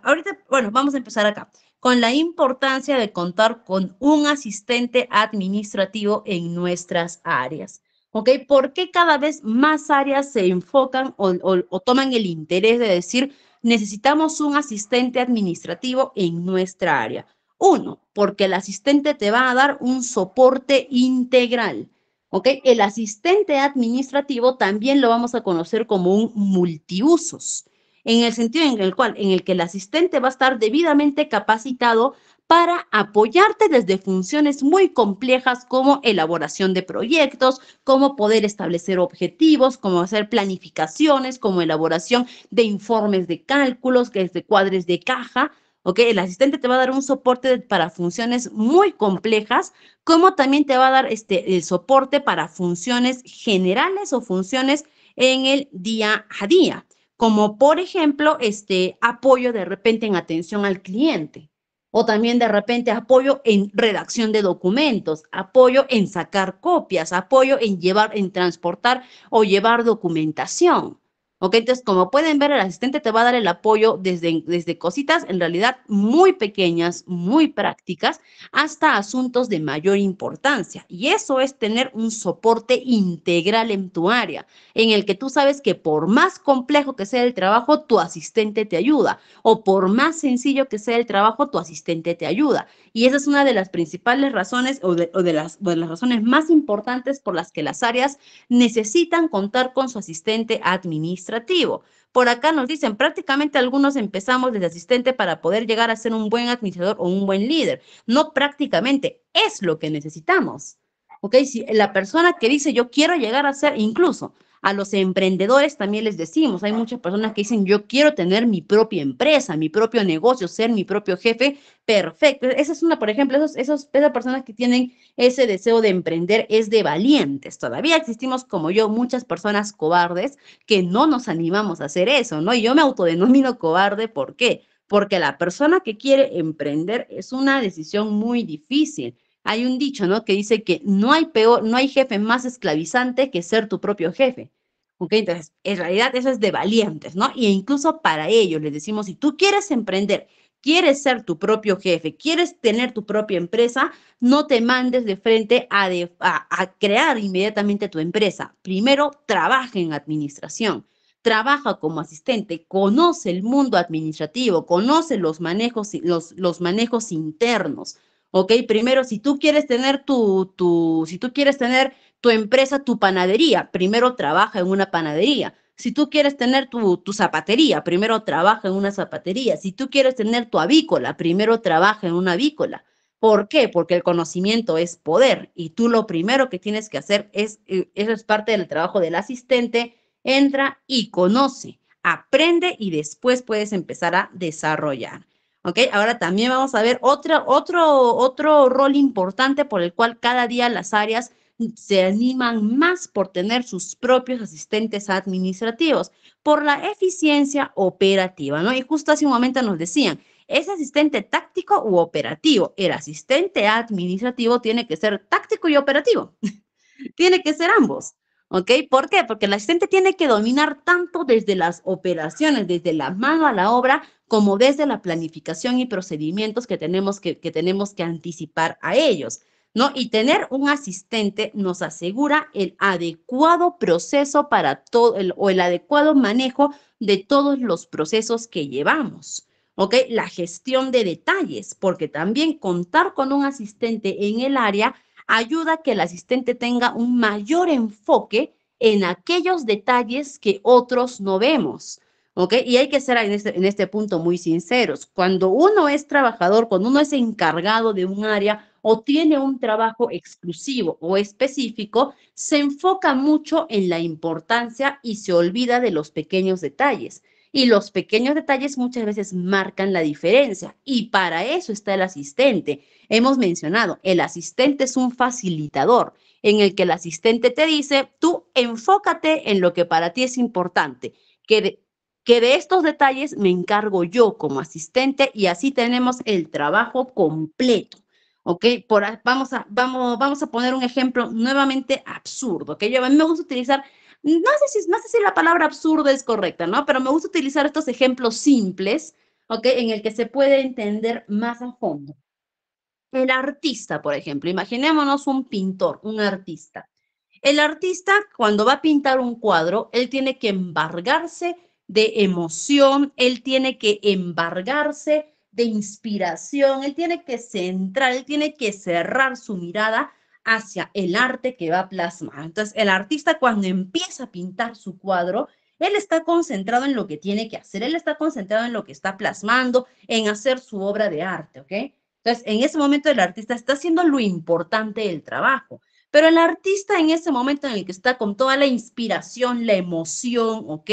ahorita, bueno, vamos a empezar acá con la importancia de contar con un asistente administrativo en nuestras áreas. ¿Ok? ¿Por qué cada vez más áreas se enfocan o toman el interés de decir necesitamos un asistente administrativo en nuestra área? Uno, porque el asistente te va a dar un soporte integral. ¿Ok? El asistente administrativo también lo vamos a conocer como un multiusos, en el sentido en el que el asistente va a estar debidamente capacitado para apoyarte desde funciones muy complejas como elaboración de proyectos, como poder establecer objetivos, como hacer planificaciones, como elaboración de informes de cálculos, que es de cuadres de caja, ¿ok? El asistente te va a dar un soporte para funciones muy complejas, como también te va a dar el soporte para funciones generales o funciones en el día a día, como por ejemplo, apoyo de repente en atención al cliente. O también de repente apoyo en redacción de documentos, apoyo en sacar copias, apoyo en llevar, en transportar o llevar documentación. ¿Ok? Entonces, como pueden ver, el asistente te va a dar el apoyo desde cositas en realidad muy pequeñas, muy prácticas, hasta asuntos de mayor importancia. Y eso es tener un soporte integral en tu área, en el que tú sabes que por más complejo que sea el trabajo, tu asistente te ayuda, o por más sencillo que sea el trabajo, tu asistente te ayuda. Y esa es una de las principales razones o de las razones más importantes por las que las áreas necesitan contar con su asistente administrativo. Por acá nos dicen, prácticamente algunos empezamos desde asistente para poder llegar a ser un buen administrador o un buen líder. No prácticamente, es lo que necesitamos. ¿Ok? Si la persona que dice yo quiero llegar a ser, incluso a los emprendedores también les decimos, hay muchas personas que dicen yo quiero tener mi propia empresa, mi propio negocio, ser mi propio jefe, perfecto. Esa es una, por ejemplo, esas personas que tienen ese deseo de emprender es de valientes. Todavía existimos como yo, muchas personas cobardes que no nos animamos a hacer eso, ¿no? Y yo me autodenomino cobarde, ¿por qué? Porque la persona que quiere emprender es una decisión muy difícil. Hay un dicho, ¿no? Que dice que no hay jefe más esclavizante que ser tu propio jefe. ¿Ok? Entonces, en realidad eso es de valientes, ¿no? Y incluso para ellos les decimos, si tú quieres emprender, quieres ser tu propio jefe, quieres tener tu propia empresa, no te mandes de frente a crear inmediatamente tu empresa. Primero, trabaja en administración, trabaja como asistente, conoce el mundo administrativo, conoce los manejos internos. ¿Ok? Primero, si tú quieres tener si tú quieres tener tu empresa, tu panadería, primero trabaja en una panadería. Si tú quieres tener tu zapatería, primero trabaja en una zapatería. Si tú quieres tener tu avícola, primero trabaja en una avícola. ¿Por qué? Porque el conocimiento es poder y tú lo primero que tienes que hacer eso es parte del trabajo del asistente, entra y conoce, aprende y después puedes empezar a desarrollar. ¿Ok? Ahora también vamos a ver otro rol importante por el cual cada día las áreas se animan más por tener sus propios asistentes administrativos, por la eficiencia operativa, ¿no? Y justo hace un momento nos decían, ¿es asistente táctico u operativo? El asistente administrativo tiene que ser táctico y operativo. Tiene que ser ambos. ¿Ok? ¿Por qué? Porque el asistente tiene que dominar tanto desde las operaciones, desde la mano a la obra, como desde la planificación y procedimientos que tenemos que anticipar a ellos. ¿No? Y tener un asistente nos asegura el adecuado proceso para todo o el adecuado manejo de todos los procesos que llevamos. ¿Ok? La gestión de detalles, porque también contar con un asistente en el área ayuda a que el asistente tenga un mayor enfoque en aquellos detalles que otros no vemos. ¿Ok? Y hay que ser en este punto muy sinceros. Cuando uno es trabajador, cuando uno es encargado de un área o tiene un trabajo exclusivo o específico, se enfoca mucho en la importancia y se olvida de los pequeños detalles. Y los pequeños detalles muchas veces marcan la diferencia. Y para eso está el asistente. Hemos mencionado, el asistente es un facilitador en el que el asistente te dice, tú enfócate en lo que para ti es importante, que de estos detalles me encargo yo como asistente y así tenemos el trabajo completo. ¿Ok? Vamos a poner un ejemplo nuevamente absurdo, ¿ok? A mí me gusta utilizar, no sé si la palabra absurdo es correcta, ¿no? Pero me gusta utilizar estos ejemplos simples, ¿ok? En el que se puede entender más a fondo. El artista, por ejemplo, imaginémonos un pintor, un artista. El artista, cuando va a pintar un cuadro, él tiene que embargarse de emoción, él tiene que embargarse de inspiración, él tiene que centrar, él tiene que cerrar su mirada hacia el arte que va a plasmar. Entonces, el artista cuando empieza a pintar su cuadro, él está concentrado en lo que tiene que hacer, él está concentrado en lo que está plasmando, en hacer su obra de arte, ¿ok? Entonces, en ese momento el artista está haciendo lo importante del trabajo. Pero el artista en ese momento en el que está con toda la inspiración, la emoción, ¿ok?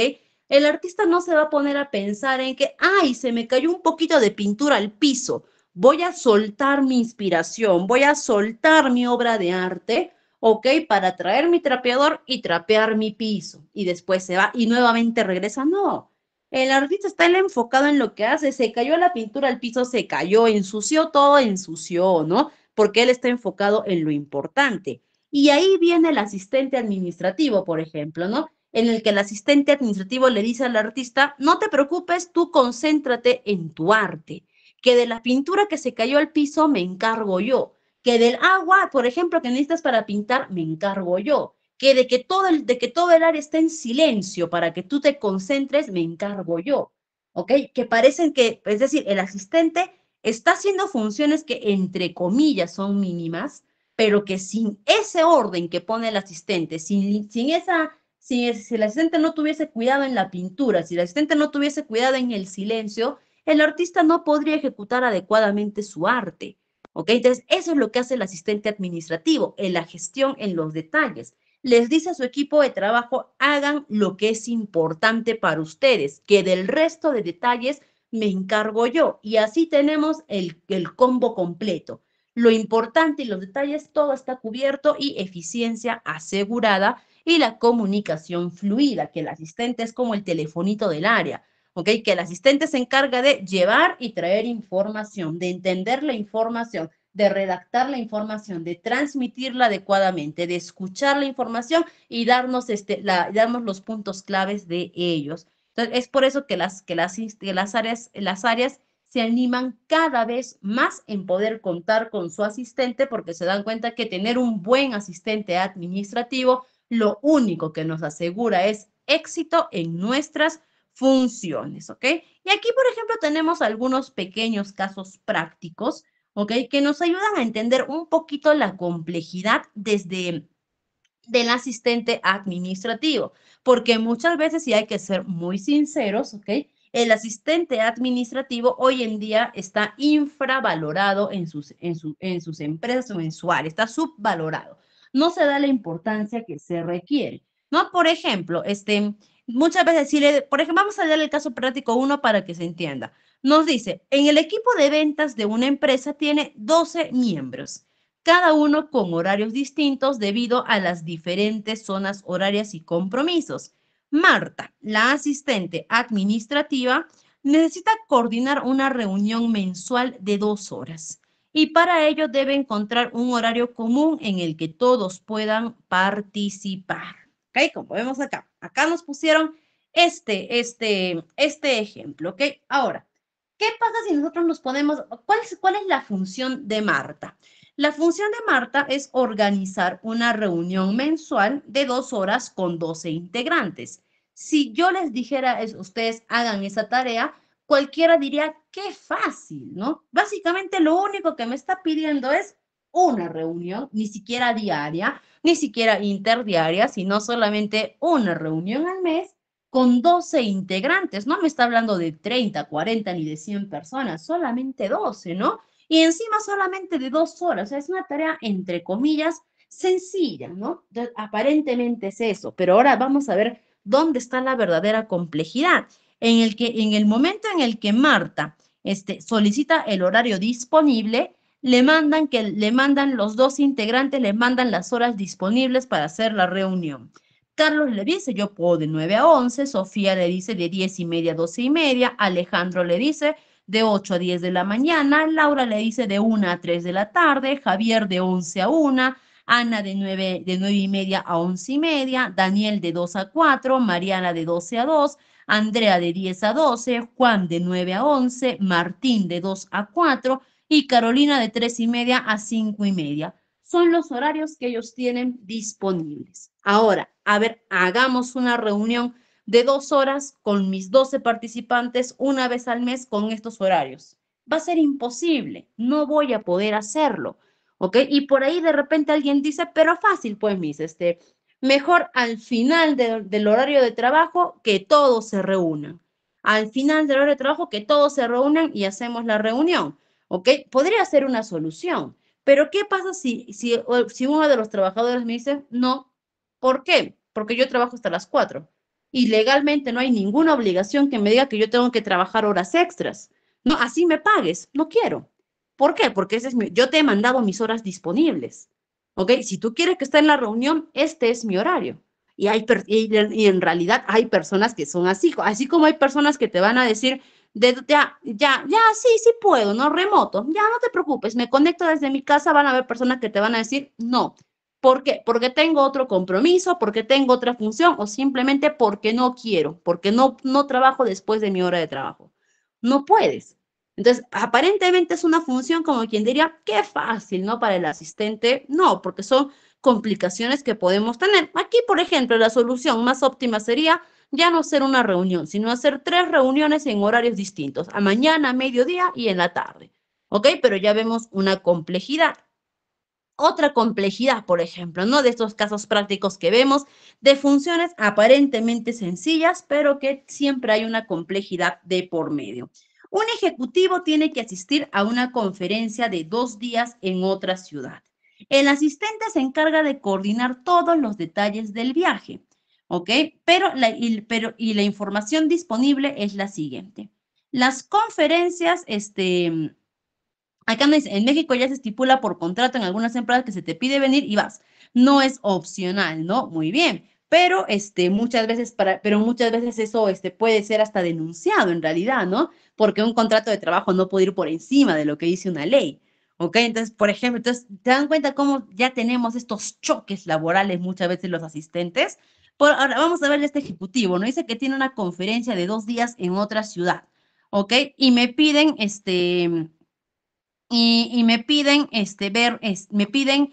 El artista no se va a poner a pensar en que, ay, se me cayó un poquito de pintura al piso, voy a soltar mi inspiración, voy a soltar mi obra de arte, ¿ok? Para traer mi trapeador y trapear mi piso. Y después se va y nuevamente regresa. No, el artista está enfocado en lo que hace. Se cayó la pintura al piso, se cayó, ensució todo, ensució, ¿no? Porque él está enfocado en lo importante. Y ahí viene el asistente administrativo, por ejemplo, ¿no? En el que el asistente administrativo le dice al artista, no te preocupes, tú concéntrate en tu arte, que de la pintura que se cayó al piso me encargo yo, que del agua, por ejemplo, que necesitas para pintar, me encargo yo, que de que todo el área esté en silencio para que tú te concentres, me encargo yo, ¿ok? Que parecen que, es decir, el asistente está haciendo funciones que entre comillas son mínimas, pero que sin ese orden que pone el asistente, si el asistente no tuviese cuidado en la pintura, si el asistente no tuviese cuidado en el silencio, el artista no podría ejecutar adecuadamente su arte. ¿Ok? Entonces, eso es lo que hace el asistente administrativo, en la gestión en los detalles. Les dice a su equipo de trabajo, hagan lo que es importante para ustedes, que del resto de detalles me encargo yo. Y así tenemos el combo completo. Lo importante y los detalles, todo está cubierto y eficiencia asegurada y la comunicación fluida, que el asistente es como el telefonito del área. ¿Ok? Que el asistente se encarga de llevar y traer información, de entender la información, de redactar la información, de transmitirla adecuadamente, de escuchar la información y darnos los puntos claves de ellos. Entonces, es por eso que las áreas se animan cada vez más en poder contar con su asistente porque se dan cuenta que tener un buen asistente administrativo lo único que nos asegura es éxito en nuestras funciones, ¿ok? Y aquí, por ejemplo, tenemos algunos pequeños casos prácticos, ¿ok? Que nos ayudan a entender un poquito la complejidad desde del asistente administrativo, porque muchas veces, y hay que ser muy sinceros, ¿ok? El asistente administrativo hoy en día está infravalorado en sus empresas o en su área, está subvalorado. No se da la importancia que se requiere, ¿no? Por ejemplo, muchas veces, por ejemplo, vamos a dar el caso práctico uno para que se entienda. Nos dice, en el equipo de ventas de una empresa tiene 12 miembros, cada uno con horarios distintos debido a las diferentes zonas horarias y compromisos. Marta, la asistente administrativa, necesita coordinar una reunión mensual de 2 horas y para ello debe encontrar un horario común en el que todos puedan participar. ¿Ok? Como vemos acá, acá nos pusieron este ejemplo. ¿Ok? Ahora, ¿qué pasa si nosotros nos ponemos, cuál es la función de Marta? La función de Marta es organizar una reunión mensual de 2 horas con 12 integrantes. Si yo les dijera, ustedes hagan esa tarea, cualquiera diría, qué fácil, ¿no? Básicamente lo único que me está pidiendo es una reunión, ni siquiera diaria, ni siquiera interdiaria, sino solamente una reunión al mes con 12 integrantes. No me está hablando de 30, 40 ni de 100 personas, solamente 12, ¿no? Y encima solamente de 2 horas. O sea, es una tarea, entre comillas, sencilla, ¿no? Entonces, aparentemente es eso, pero ahora vamos a ver dónde está la verdadera complejidad. En el momento en el que Marta solicita el horario disponible, le mandan los dos integrantes, le mandan las horas disponibles para hacer la reunión. Carlos le dice, yo puedo de 9 a 11, Sofía le dice de 10:30 a 12:30, Alejandro le dice de 8 a 10 de la mañana, Laura le dice de 1 a 3 de la tarde, Javier de 11 a 1, Ana de 9:30 a 11:30, Daniel de 2 a 4, Mariana de 12 a 2, Andrea de 10 a 12, Juan de 9 a 11, Martín de 2 a 4 y Carolina de 3:30 a 5:30. Son los horarios que ellos tienen disponibles. Ahora, a ver, hagamos una reunión de 2 horas con mis 12 participantes una vez al mes con estos horarios. Va a ser imposible, no voy a poder hacerlo, ¿ok? Y por ahí de repente alguien dice, pero fácil, pues, mis, mejor al final del horario de trabajo que todos se reúnan. Al final del horario de trabajo que todos se reúnan y hacemos la reunión, ¿ok? Podría ser una solución, pero ¿qué pasa si uno de los trabajadores me dice, no? ¿Por qué? Porque yo trabajo hasta las 4. y legalmente no hay ninguna obligación que me diga que yo tengo que trabajar horas extras. No, así me pagues, no quiero. ¿Por qué? Porque yo te he mandado mis horas disponibles. ¿Ok? Si tú quieres que esté en la reunión, este es mi horario. Y en realidad hay personas que son así como hay personas que te van a decir, sí, sí puedo, ¿no? Remoto, ya no te preocupes, me conecto desde mi casa, van a haber personas que te van a decir, no. ¿Por qué? Porque tengo otro compromiso, porque tengo otra función o simplemente porque no quiero, porque no trabajo después de mi hora de trabajo. No puedes. Entonces, aparentemente es una función como quien diría, qué fácil, ¿no? Para el asistente, no, porque son complicaciones que podemos tener. Aquí, por ejemplo, la solución más óptima sería ya no hacer una reunión, sino hacer 3 reuniones en horarios distintos, a mañana, a mediodía y en la tarde. ¿Ok? Pero ya vemos una complejidad. Otra complejidad, por ejemplo, ¿no? De estos casos prácticos que vemos, de funciones aparentemente sencillas, pero que siempre hay una complejidad de por medio. Un ejecutivo tiene que asistir a una conferencia de 2 días en otra ciudad. El asistente se encarga de coordinar todos los detalles del viaje, ¿ok? Y la información disponible es la siguiente. Las conferencias, acá no dice, en México ya se estipula por contrato en algunas empresas que se te pide venir y vas. No es opcional, ¿no? Muy bien. Pero muchas veces eso puede ser hasta denunciado en realidad, ¿no? Porque un contrato de trabajo no puede ir por encima de lo que dice una ley. ¿Ok? Entonces, por ejemplo, ¿te dan cuenta cómo ya tenemos estos choques laborales muchas veces los asistentes? Ahora, vamos a ver este ejecutivo, ¿no? Dice que tiene una conferencia de 2 días en otra ciudad, ¿ok? Y me piden, me piden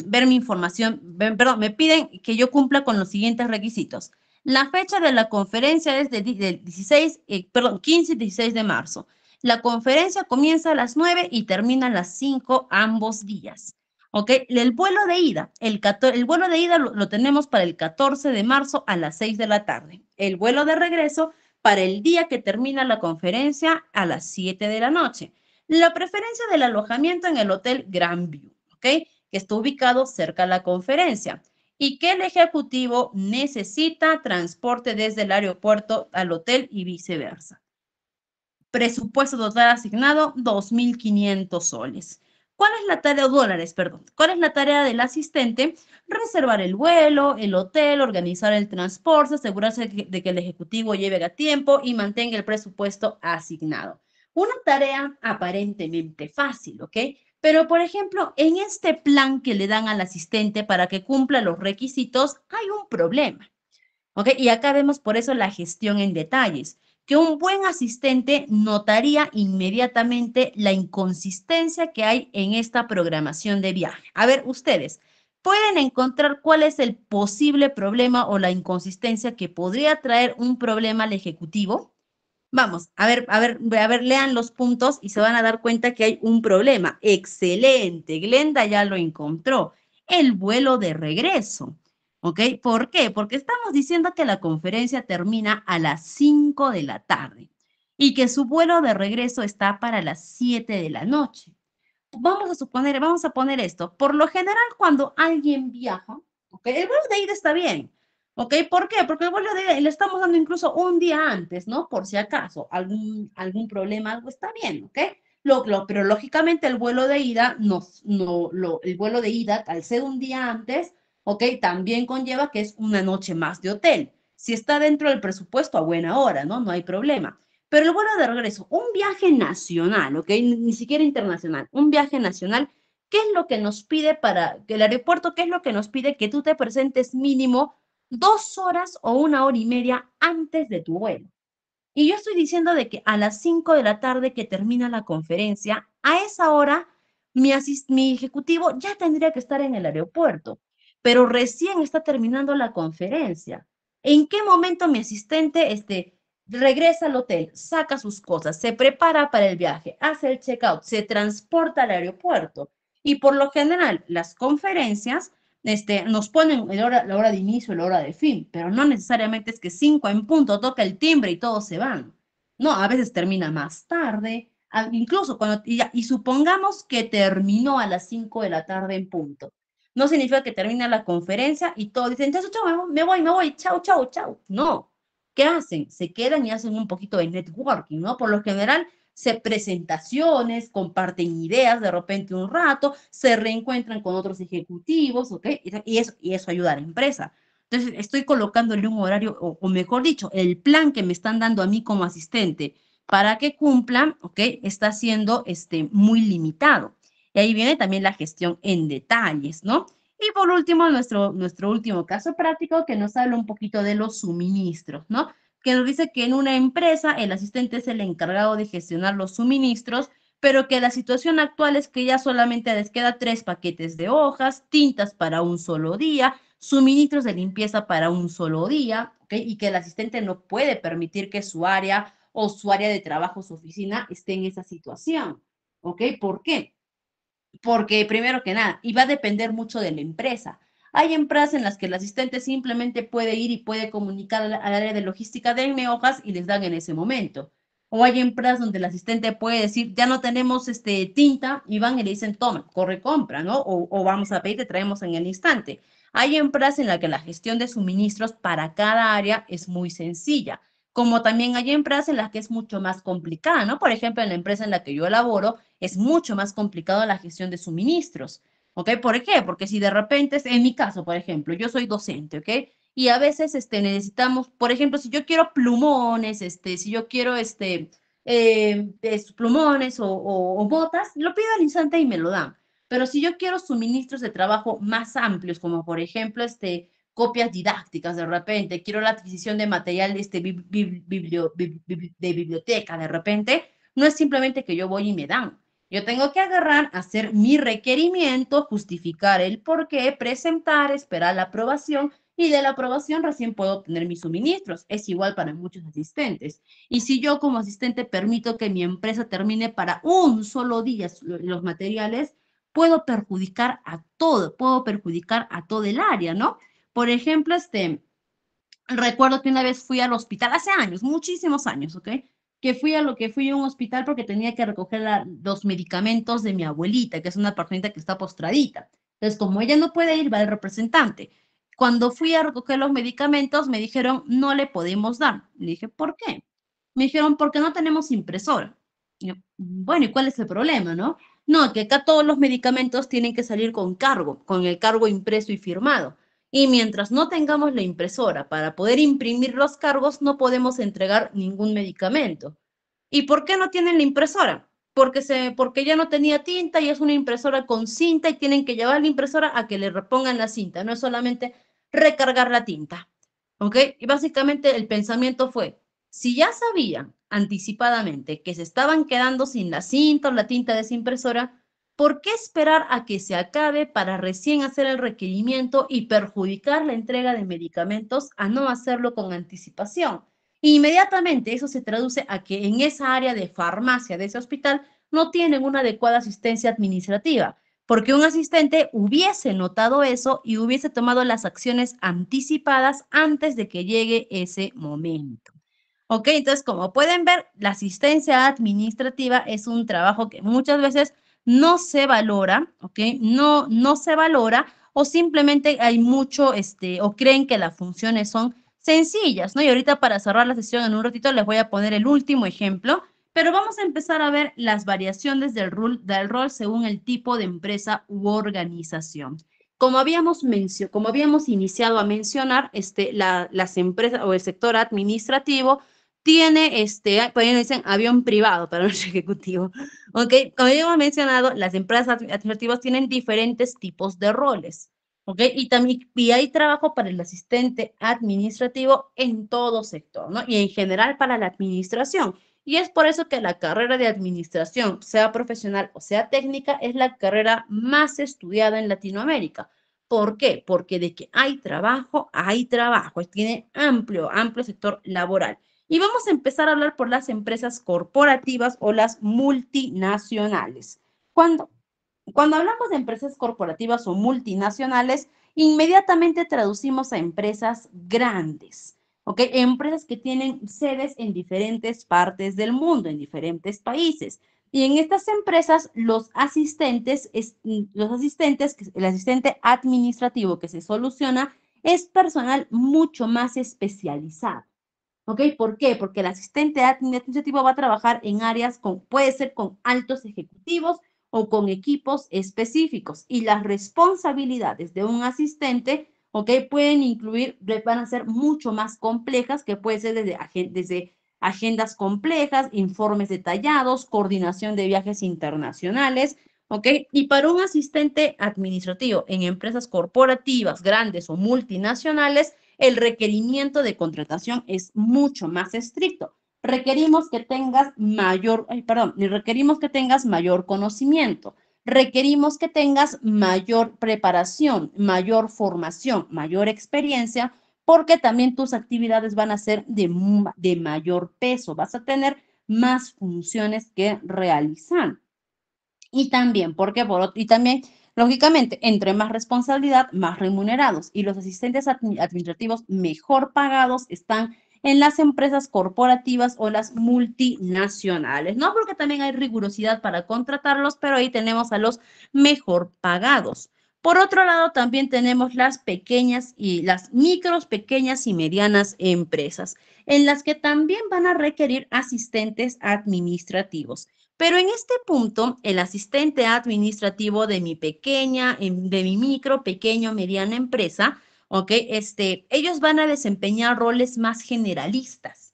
ver mi información, perdón, me piden que yo cumpla con los siguientes requisitos. La fecha de la conferencia es del 15 y 16 de marzo. La conferencia comienza a las 9 y termina a las 5 ambos días. ¿Ok? El vuelo de ida, el vuelo de ida lo tenemos para el 14 de marzo a las 6 de la tarde. El vuelo de regreso para el día que termina la conferencia a las 7 de la noche. La preferencia del alojamiento en el Hotel Grandview, ¿ok? Que está ubicado cerca de la conferencia y que el ejecutivo necesita transporte desde el aeropuerto al hotel y viceversa. Presupuesto total asignado, 2.500 soles. ¿Cuál es la tarea, dólares, perdón? ¿Cuál es la tarea del asistente? Reservar el vuelo, el hotel, organizar el transporte, asegurarse de que el ejecutivo llegue a tiempo y mantenga el presupuesto asignado. Una tarea aparentemente fácil, ¿ok? Pero, por ejemplo, en este plan que le dan al asistente para que cumpla los requisitos, hay un problema. ¿Ok? Y acá vemos por eso la gestión en detalles, que un buen asistente notaría inmediatamente la inconsistencia que hay en esta programación de viaje. A ver, ustedes, ¿pueden encontrar cuál es el posible problema o la inconsistencia que podría traer un problema al ejecutivo? Vamos, lean los puntos y se van a dar cuenta que hay un problema. Excelente, Glenda ya lo encontró. El vuelo de regreso. ¿Ok? ¿Por qué? Porque estamos diciendo que la conferencia termina a las 5 de la tarde y que su vuelo de regreso está para las 7 de la noche. Vamos a poner esto. Por lo general, cuando alguien viaja, ¿ok? El vuelo de ida está bien. ¿Ok? ¿Por qué? Porque el vuelo de ida le estamos dando incluso un día antes, ¿no? Por si acaso, algún problema, algo está bien, ¿ok? Pero lógicamente el vuelo de ida, el vuelo de ida, al ser un día antes, ¿ok? También conlleva que es una noche más de hotel. Si está dentro del presupuesto, a buena hora, ¿no? No hay problema. Pero el vuelo de regreso, un viaje nacional, ¿ok? Ni siquiera internacional, un viaje nacional, ¿qué es lo que nos pide para que el aeropuerto, qué es lo que nos pide que tú te presentes mínimo 2 horas o 1 hora y media antes de tu vuelo? Y yo estoy diciendo de que a las 5 de la tarde que termina la conferencia, a esa hora mi ejecutivo ya tendría que estar en el aeropuerto, pero recién está terminando la conferencia. ¿En qué momento mi asistente regresa al hotel, saca sus cosas, se prepara para el viaje, hace el checkout, se transporta al aeropuerto? Y por lo general, las conferencias nos ponen la hora de inicio y la hora de fin, pero no necesariamente es que 5 en punto toca el timbre y todos se van. No, a veces termina más tarde, incluso y supongamos que terminó a las 5 de la tarde en punto. No significa que termina la conferencia y todos dicen, chao, chao, me voy, chao, chao, chao. No. ¿Qué hacen? Se quedan y hacen un poquito de networking, ¿no? Por lo general, se presentaciones, comparten ideas de repente un rato, se reencuentran con otros ejecutivos, ¿ok? Y eso ayuda a la empresa. Entonces, estoy colocándole un horario, o mejor dicho, el plan que me están dando a mí como asistente para que cumplan, ¿ok? Está siendo muy limitado. Y ahí viene también la gestión en detalles, ¿no? Y por último, nuestro último caso práctico que nos habla un poquito de los suministros, ¿no? Que nos dice que en una empresa el asistente es el encargado de gestionar los suministros, pero que la situación actual es que ya solamente les queda 3 paquetes de hojas, tintas para un solo día, suministros de limpieza para un solo día, ¿ok? Y que el asistente no puede permitir que su área o su área de trabajo, su oficina, esté en esa situación, ¿ok? ¿Por qué? Porque primero que nada, y va a depender mucho de la empresa. Hay empresas en las que el asistente simplemente puede ir y puede comunicar al área de logística, denme hojas y les dan en ese momento. O hay empresas donde el asistente puede decir, ya no tenemos tinta, y van y le dicen, toma, corre, compra, ¿no? O vamos a pedir, te traemos en el instante. Hay empresas en las que la gestión de suministros para cada área es muy sencilla, como también hay empresas en las que es mucho más complicada, ¿no? Por ejemplo, en la empresa en la que yo laboro, es mucho más complicado la gestión de suministros, ¿ok? ¿Por qué? Porque si de repente, en mi caso, por ejemplo, yo soy docente, ¿ok? Y a veces necesitamos, por ejemplo, si yo quiero plumones, si yo quiero plumones o botas, lo pido al instante y me lo dan. Pero si yo quiero suministros de trabajo más amplios, como por ejemplo, copias didácticas de repente, quiero la adquisición de material de biblioteca de repente, no es simplemente que yo voy y me dan. Yo tengo que agarrar, hacer mi requerimiento, justificar el por qué, presentar, esperar la aprobación y de la aprobación recién puedo obtener mis suministros. Es igual para muchos asistentes. Y si yo como asistente permito que mi empresa termine para un solo día los materiales, puedo perjudicar a todo el área, ¿no? Por ejemplo, recuerdo que una vez fui al hospital, hace años, muchísimos años, ¿ok? Que fui a un hospital porque tenía que recoger los medicamentos de mi abuelita, que es una personita que está postradita. Entonces, como ella no puede ir, va el representante. Cuando fui a recoger los medicamentos, me dijeron, no le podemos dar. Le dije, ¿por qué? Me dijeron, porque no tenemos impresora. Y yo, bueno, ¿y cuál es el problema, no? No, que acá todos los medicamentos tienen que salir con cargo, con el cargo impreso y firmado. Y mientras no tengamos la impresora para poder imprimir los cargos, no podemos entregar ningún medicamento. ¿Y por qué no tienen la impresora? Porque ya no tenía tinta y es una impresora con cinta y tienen que llevar la impresora a que le repongan la cinta, no es solamente recargar la tinta. ¿Ok? Y básicamente el pensamiento fue, si ya sabían anticipadamente que se estaban quedando sin la cinta o la tinta de esa impresora, ¿por qué esperar a que se acabe para recién hacer el requerimiento y perjudicar la entrega de medicamentos a no hacerlo con anticipación? Inmediatamente eso se traduce a que en esa área de farmacia de ese hospital no tienen una adecuada asistencia administrativa, porque un asistente hubiese notado eso y hubiese tomado las acciones anticipadas antes de que llegue ese momento. ¿Ok? Entonces, como pueden ver, la asistencia administrativa es un trabajo que muchas veces no se valora, ¿ok? No se valora o simplemente hay mucho, o creen que las funciones son sencillas, ¿no? Y ahorita para cerrar la sesión en un ratito les voy a poner el último ejemplo, pero vamos a empezar a ver las variaciones del rol según el tipo de empresa u organización. Como habíamos iniciado a mencionar, las empresas o el sector administrativo tiene, por ahí dicen avión privado para nuestro ejecutivo. Ok, como ya hemos mencionado, las empresas administrativas tienen diferentes tipos de roles. ¿Ok? Y hay trabajo para el asistente administrativo en todo sector, ¿no? Y en general para la administración. Y es por eso que la carrera de administración, sea profesional o sea técnica, es la carrera más estudiada en Latinoamérica. ¿Por qué? Porque de que hay trabajo, tiene amplio sector laboral. Y vamos a empezar a hablar por las empresas corporativas o las multinacionales. Cuando cuando hablamos de empresas corporativas o multinacionales, inmediatamente traducimos a empresas grandes, ¿ok? Empresas que tienen sedes en diferentes partes del mundo, en diferentes países. Y en estas empresas, el asistente administrativo que se soluciona es personal mucho más especializado. ¿Ok? ¿Por qué? Porque el asistente administrativo va a trabajar en áreas puede ser con altos ejecutivos o con equipos específicos. Y las responsabilidades de un asistente, ¿ok? Van a ser mucho más complejas, que puede ser desde agendas complejas, informes detallados, coordinación de viajes internacionales, ¿ok? Y para un asistente administrativo en empresas corporativas, grandes o multinacionales, el requerimiento de contratación es mucho más estricto. Requerimos que tengas mayor conocimiento, requerimos que tengas mayor preparación, mayor formación, mayor experiencia, porque también tus actividades van a ser de mayor peso, vas a tener más funciones que realizar. Y también, y también, lógicamente, entre más responsabilidad, más remunerados. Y los asistentes administrativos mejor pagados están en las empresas corporativas o las multinacionales, ¿no? Porque también hay rigurosidad para contratarlos, pero ahí tenemos a los mejor pagados. Por otro lado, también tenemos las pequeñas y medianas empresas, en las que también van a requerir asistentes administrativos. Pero en este punto, el asistente administrativo de de mi micro, pequeño, mediana empresa, ¿ok? Ellos van a desempeñar roles más generalistas.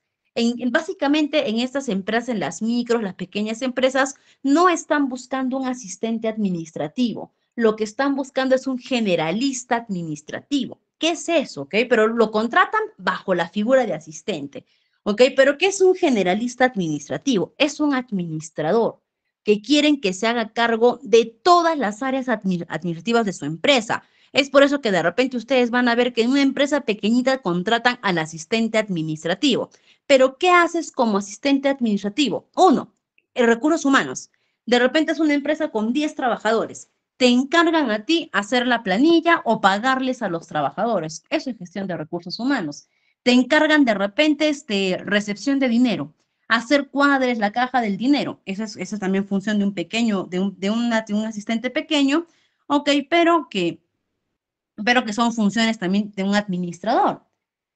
Básicamente, en estas empresas, en las micros, las pequeñas empresas, no están buscando un asistente administrativo. Lo que están buscando es un generalista administrativo. ¿Qué es eso? ¿Ok? Pero lo contratan bajo la figura de asistente. ¿Ok? Pero ¿qué es un generalista administrativo? Es un administrador que quieren que se haga cargo de todas las áreas administrativas de su empresa. Es por eso que de repente ustedes van a ver que en una empresa pequeñita contratan al asistente administrativo. Pero ¿qué haces como asistente administrativo? Uno, recursos humanos. De repente es una empresa con 10 trabajadores. Te encargan a ti hacer la planilla o pagarles a los trabajadores. Eso es gestión de recursos humanos. Te encargan de repente recepción de dinero, hacer cuadres la caja del dinero. Esa es también función de un pequeño, de un asistente pequeño, ok, pero que son funciones también de un administrador.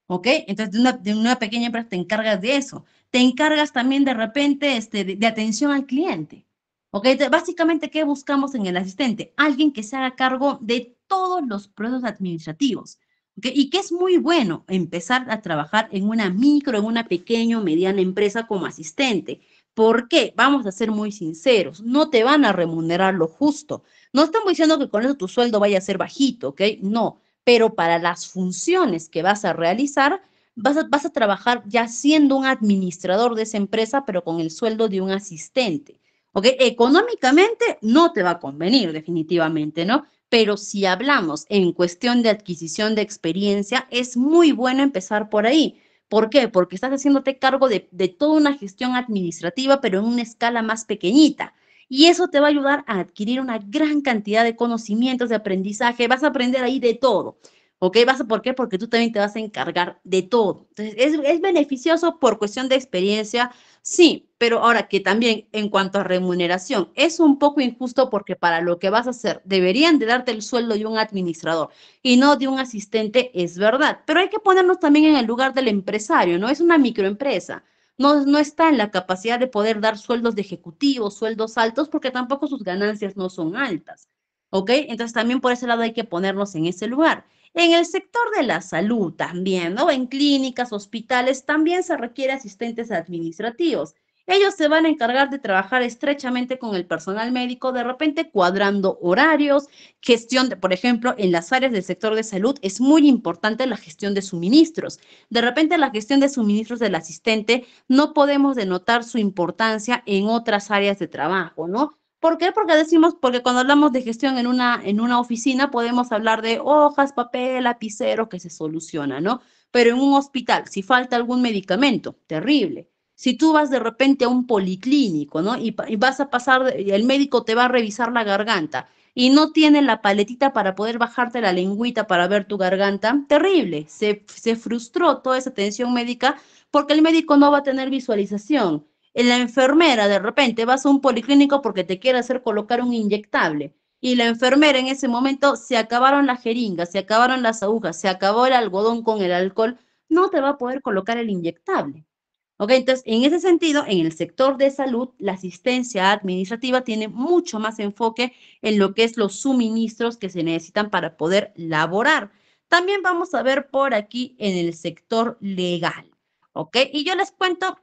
¿Ok? Entonces, de una pequeña empresa te encargas de eso. Te encargas también de repente de atención al cliente. ¿Ok? Entonces, básicamente, ¿qué buscamos en el asistente? Alguien que se haga cargo de todos los procesos administrativos. ¿Ok? Y que es muy bueno empezar a trabajar en una micro, en una pequeña o mediana empresa como asistente. ¿Por qué? Vamos a ser muy sinceros, no te van a remunerar lo justo. No estamos diciendo que con eso tu sueldo vaya a ser bajito, ¿ok? No, pero para las funciones que vas a realizar, vas a trabajar ya siendo un administrador de esa empresa, pero con el sueldo de un asistente. ¿Ok? Económicamente no te va a convenir, definitivamente, ¿no? Pero si hablamos en cuestión de adquisición de experiencia, es muy bueno empezar por ahí. ¿Por qué? Porque estás haciéndote cargo de toda una gestión administrativa, pero en una escala más pequeñita. Y eso te va a ayudar a adquirir una gran cantidad de conocimientos, de aprendizaje. Vas a aprender ahí de todo. ¿Ok? ¿Por qué? Porque tú también te vas a encargar de todo. Entonces, es beneficioso por cuestión de experiencia, sí, pero ahora que también en cuanto a remuneración, es un poco injusto porque para lo que vas a hacer deberían de darte el sueldo de un administrador y no de un asistente, es verdad. Pero hay que ponernos también en el lugar del empresario, ¿no? Es una microempresa. No está en la capacidad de poder dar sueldos de ejecutivos, sueldos altos, porque tampoco sus ganancias no son altas. ¿Ok? Entonces también por ese lado hay que ponernos en ese lugar. En el sector de la salud también, ¿no? En clínicas, hospitales, también se requiere asistentes administrativos. Ellos se van a encargar de trabajar estrechamente con el personal médico, de repente cuadrando horarios, por ejemplo, en las áreas del sector de salud es muy importante la gestión de suministros. De repente la gestión de suministros del asistente no podemos denotar su importancia en otras áreas de trabajo, ¿no? ¿Por qué? Porque cuando hablamos de gestión en una oficina podemos hablar de hojas, papel, lapicero que se soluciona, ¿no? Pero en un hospital, si falta algún medicamento, terrible. Si tú vas de repente a un policlínico, ¿no? Y vas a pasar, el médico te va a revisar la garganta y no tiene la paletita para poder bajarte la lengüita para ver tu garganta, terrible. Se frustró toda esa atención médica porque el médico no va a tener visualización. En la enfermera, de repente, vas a un policlínico porque te quiere hacer colocar un inyectable. Y la enfermera en ese momento se acabaron las jeringas, se acabaron las agujas, se acabó el algodón con el alcohol, no te va a poder colocar el inyectable. ¿Ok? Entonces, en ese sentido, en el sector de salud, la asistencia administrativa tiene mucho más enfoque en lo que es los suministros que se necesitan para poder laborar. También vamos a ver por aquí en el sector legal. ¿Ok? Y yo les cuento,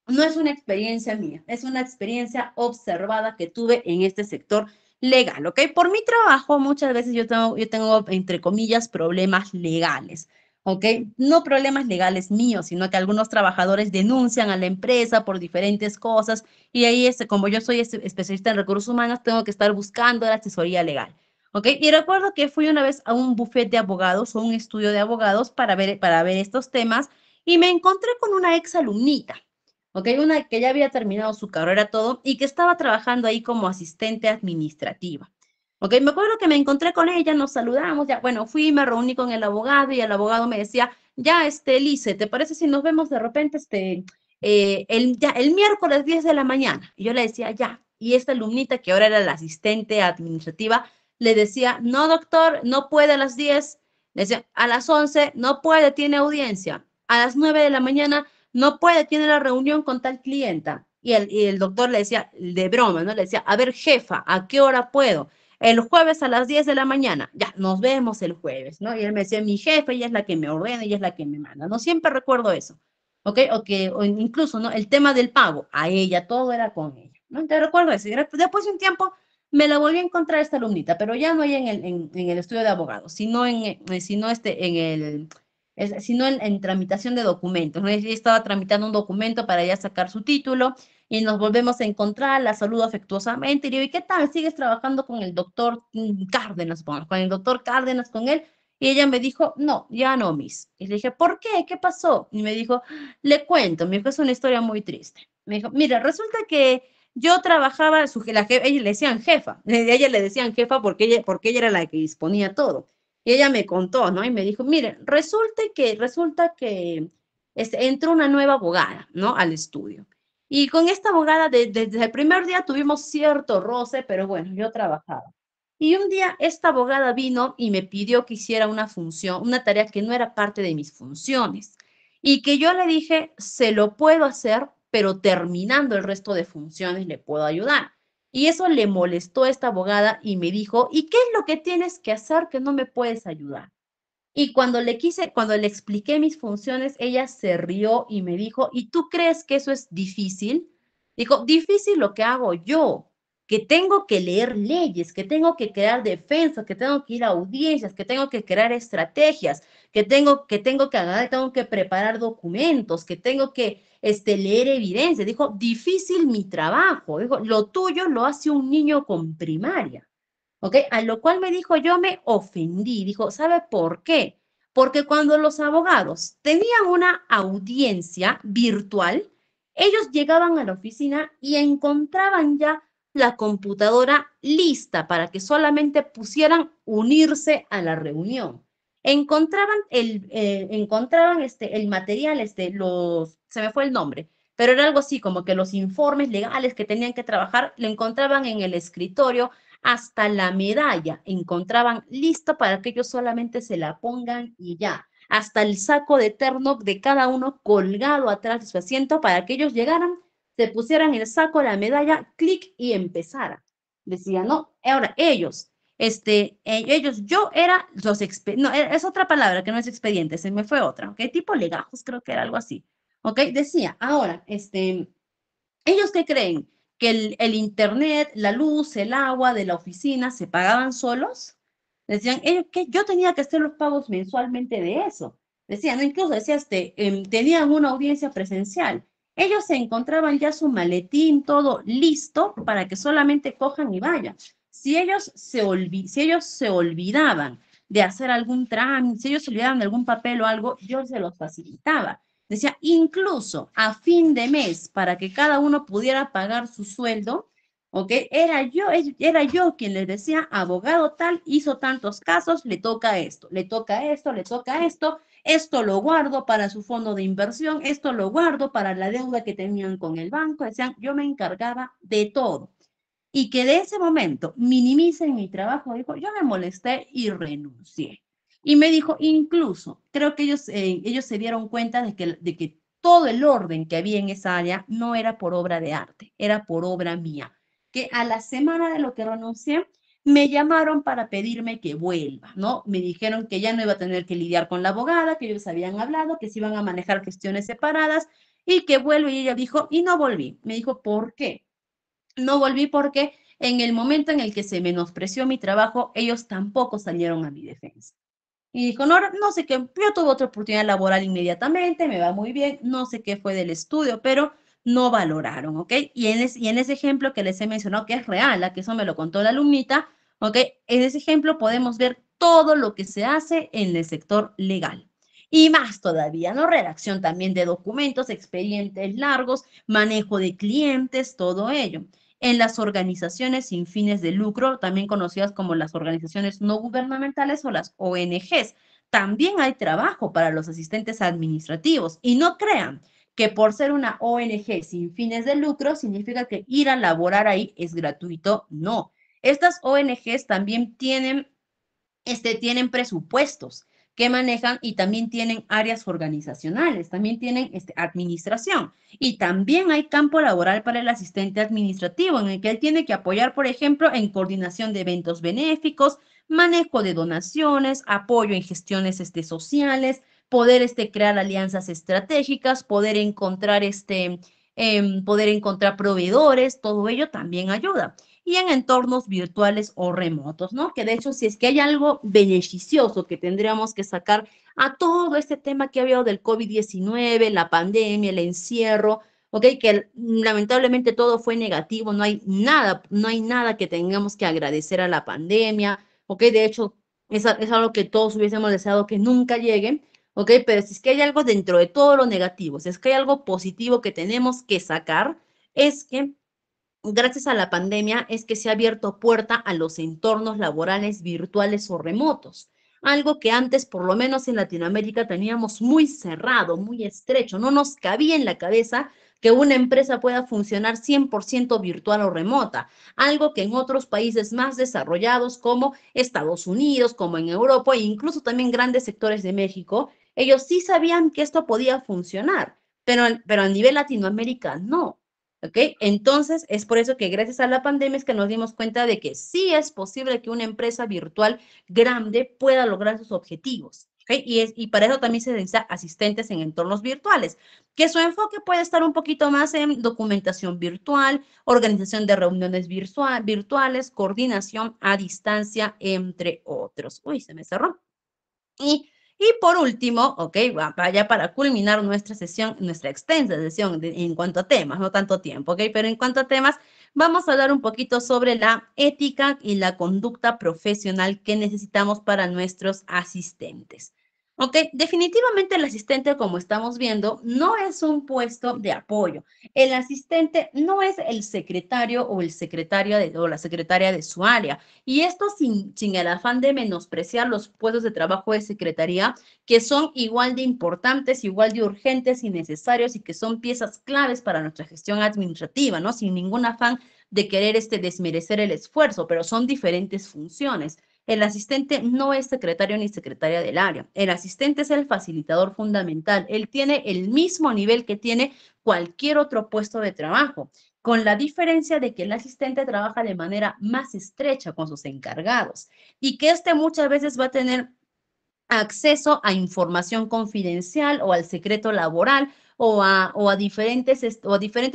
no es una experiencia mía, es una experiencia observada que tuve en este sector legal, ¿ok? Por mi trabajo, muchas veces yo tengo entre comillas, problemas legales, ¿ok? No problemas legales míos, sino que algunos trabajadores denuncian a la empresa por diferentes cosas y ahí, como yo soy especialista en recursos humanos, tengo que estar buscando la asesoría legal. ¿Ok? Y recuerdo que fui una vez a un buffet de abogados o un estudio de abogados para ver estos temas y me encontré con una ex alumnita. ¿Ok? Una que ya había terminado su carrera todo y que estaba trabajando ahí como asistente administrativa. ¿Ok? Me acuerdo que me encontré con ella, nos saludamos, ya, bueno, fui, me reuní con el abogado y el abogado me decía, ya, Lice, ¿te parece si nos vemos de repente, el miércoles 10 de la mañana? Y yo le decía, ya. Y esta alumnita, que ahora era la asistente administrativa, le decía, no, doctor, no puede a las 10. Le decía, a las 11, no puede, tiene audiencia. A las 9 de la mañana, no puede, tiene la reunión con tal clienta. Y el doctor le decía, de broma, ¿no? Le decía, a ver, jefa, ¿a qué hora puedo? El jueves a las 10 de la mañana. Ya, nos vemos el jueves, ¿no? Y él me decía, mi jefe, ella es la que me ordena, ella es la que me manda. No siempre recuerdo eso, ¿ok? O incluso, ¿no? El tema del pago, a ella, todo era con ella, ¿no? Te recuerdo eso. Y después de un tiempo me la volví a encontrar esta alumnita, pero ya no hay en el estudio de abogados, sino en tramitación de documentos, ¿no? Ella estaba tramitando un documento para ya sacar su título y nos volvemos a encontrar, la saludo afectuosamente y le digo, ¿y qué tal? ¿Sigues trabajando con el doctor Cárdenas? Bueno, con el doctor Cárdenas, con él. Y ella me dijo, no, ya no, Miss. Y le dije, ¿por qué? ¿Qué pasó? Y me dijo, le cuento, me dijo, es una historia muy triste. Me dijo, mira, resulta que yo trabajaba, ella le decían jefa, a ella le decían jefa porque ella era la que disponía todo. Y ella me contó, ¿no? Y me dijo, mire, resulta que entró una nueva abogada, ¿no? Al estudio. Y con esta abogada, desde el primer día tuvimos cierto roce, pero bueno, yo trabajaba. Y un día esta abogada vino y me pidió que hiciera una función, una tarea que no era parte de mis funciones. Y que yo le dije, se lo puedo hacer, pero terminando el resto de funciones le puedo ayudar. Y eso le molestó a esta abogada y me dijo, ¿y qué es lo que tienes que hacer que no me puedes ayudar? Y cuando le expliqué mis funciones, ella se rió y me dijo, ¿y tú crees que eso es difícil? Dijo, difícil lo que hago yo, que tengo que leer leyes, que tengo que crear defensas, que tengo que ir a audiencias, que tengo que crear estrategias, tengo que preparar documentos, que tengo que leer evidencia. Dijo, difícil mi trabajo. Dijo, lo tuyo lo hace un niño con primaria. ¿Ok? A lo cual me dijo, yo me ofendí. Dijo, ¿sabe por qué? Porque cuando los abogados tenían una audiencia virtual, ellos llegaban a la oficina y encontraban ya la computadora lista para que solamente pusieran unirse a la reunión. Encontraban el material, se me fue el nombre, pero era algo así como que los informes legales que tenían que trabajar, lo encontraban en el escritorio, hasta la medalla encontraban listo para que ellos solamente se la pongan y ya. Hasta el saco de terno de cada uno colgado atrás de su asiento para que ellos llegaran, se pusieran el saco, la medalla, clic y empezara. Decía, no, ahora yo era no, es otra palabra que no es expediente, se me fue otra, ¿ok? Tipo legajos, creo que era algo así, ¿ok? Decía, ahora, ¿ellos qué creen? ¿Que el internet, la luz, el agua de la oficina se pagaban solos? Decían, ellos que yo tenía que hacer los pagos mensualmente de eso. Decían, no, incluso decía, tenían una audiencia presencial. Ellos se encontraban ya su maletín, todo listo para que solamente cojan y vayan. Si ellos se olvidaban de hacer algún trámite, si ellos se olvidaban de algún papel o algo, yo se los facilitaba. Decía, incluso a fin de mes, para que cada uno pudiera pagar su sueldo, ¿ok? Era yo quien les decía, abogado tal, hizo tantos casos, le toca esto, le toca esto, le toca esto lo guardo para su fondo de inversión, esto lo guardo para la deuda que tenían con el banco, decían, yo me encargaba de todo. Y que de ese momento minimicen mi trabajo, dijo, yo me molesté y renuncié. Y me dijo, incluso, creo que ellos se dieron cuenta de que todo el orden que había en esa área no era por obra de arte, era por obra mía. Que a la semana de lo que renuncié, me llamaron para pedirme que vuelva, ¿no? Me dijeron que ya no iba a tener que lidiar con la abogada, que ellos habían hablado, que se iban a manejar gestiones separadas y que vuelvo. Y ella dijo, y no volví. Me dijo, ¿por qué? No volví porque en el momento en el que se menospreció mi trabajo, ellos tampoco salieron a mi defensa. Y dijo, no, no sé qué, yo tuve otra oportunidad laboral inmediatamente, me va muy bien, no sé qué fue del estudio, pero no valoraron, ¿ok? Y en ese ejemplo que les he mencionado, que es real, que eso me lo contó la alumnita, ¿ok? En ese ejemplo podemos ver todo lo que se hace en el sector legal. Y más todavía, ¿no? Redacción también de documentos, expedientes largos, manejo de clientes, todo ello. En las organizaciones sin fines de lucro, también conocidas como las organizaciones no gubernamentales o las ONGs. También hay trabajo para los asistentes administrativos y no crean que por ser una ONG sin fines de lucro significa que ir a laborar ahí es gratuito. No. Estas ONGs también tienen presupuestos que manejan y también tienen áreas organizacionales, también tienen administración y también hay campo laboral para el asistente administrativo en el que él tiene que apoyar, por ejemplo, en coordinación de eventos benéficos, manejo de donaciones, apoyo en gestiones sociales, poder crear alianzas estratégicas, poder encontrar proveedores, todo ello también ayuda y en entornos virtuales o remotos, ¿no? Que de hecho, si es que hay algo beneficioso que tendríamos que sacar a todo este tema que ha habido del COVID-19, la pandemia, el encierro, ¿ok? Que lamentablemente todo fue negativo, no hay nada que tengamos que agradecer a la pandemia, ¿ok? De hecho, es algo que todos hubiésemos deseado que nunca llegue, ¿ok? Pero si es que hay algo dentro de todo lo negativo, si es que hay algo positivo que tenemos que sacar, es que gracias a la pandemia es que se ha abierto puerta a los entornos laborales virtuales o remotos, algo que antes, por lo menos en Latinoamérica, teníamos muy cerrado, muy estrecho, no nos cabía en la cabeza que una empresa pueda funcionar 100% virtual o remota, algo que en otros países más desarrollados como Estados Unidos, como en Europa e incluso también grandes sectores de México, ellos sí sabían que esto podía funcionar, pero a nivel Latinoamérica no. ¿Ok? Entonces, es por eso que gracias a la pandemia es que nos dimos cuenta de que sí es posible que una empresa virtual grande pueda lograr sus objetivos. ¿Ok? Y para eso también se necesita asistentes en entornos virtuales, que su enfoque puede estar un poquito más en documentación virtual, organización de reuniones virtuales, coordinación a distancia, entre otros. Uy, se me cerró. Y por último, ok, vaya para culminar nuestra sesión, nuestra extensa sesión en cuanto a temas, no tanto tiempo, ok, pero en cuanto a temas, vamos a hablar un poquito sobre la ética y la conducta profesional que necesitamos para nuestros asistentes. Ok, definitivamente el asistente, como estamos viendo, no es un puesto de apoyo. El asistente no es el secretario o o la secretaria de su área. Y esto sin el afán de menospreciar los puestos de trabajo de secretaría, que son igual de importantes, igual de urgentes y necesarios y que son piezas claves para nuestra gestión administrativa, ¿no? Sin ningún afán de querer desmerecer el esfuerzo, pero son diferentes funciones. El asistente no es secretario ni secretaria del área. El asistente es el facilitador fundamental. Él tiene el mismo nivel que tiene cualquier otro puesto de trabajo, con la diferencia de que el asistente trabaja de manera más estrecha con sus encargados y que muchas veces va a tener acceso a información confidencial o al secreto laboral o a diferente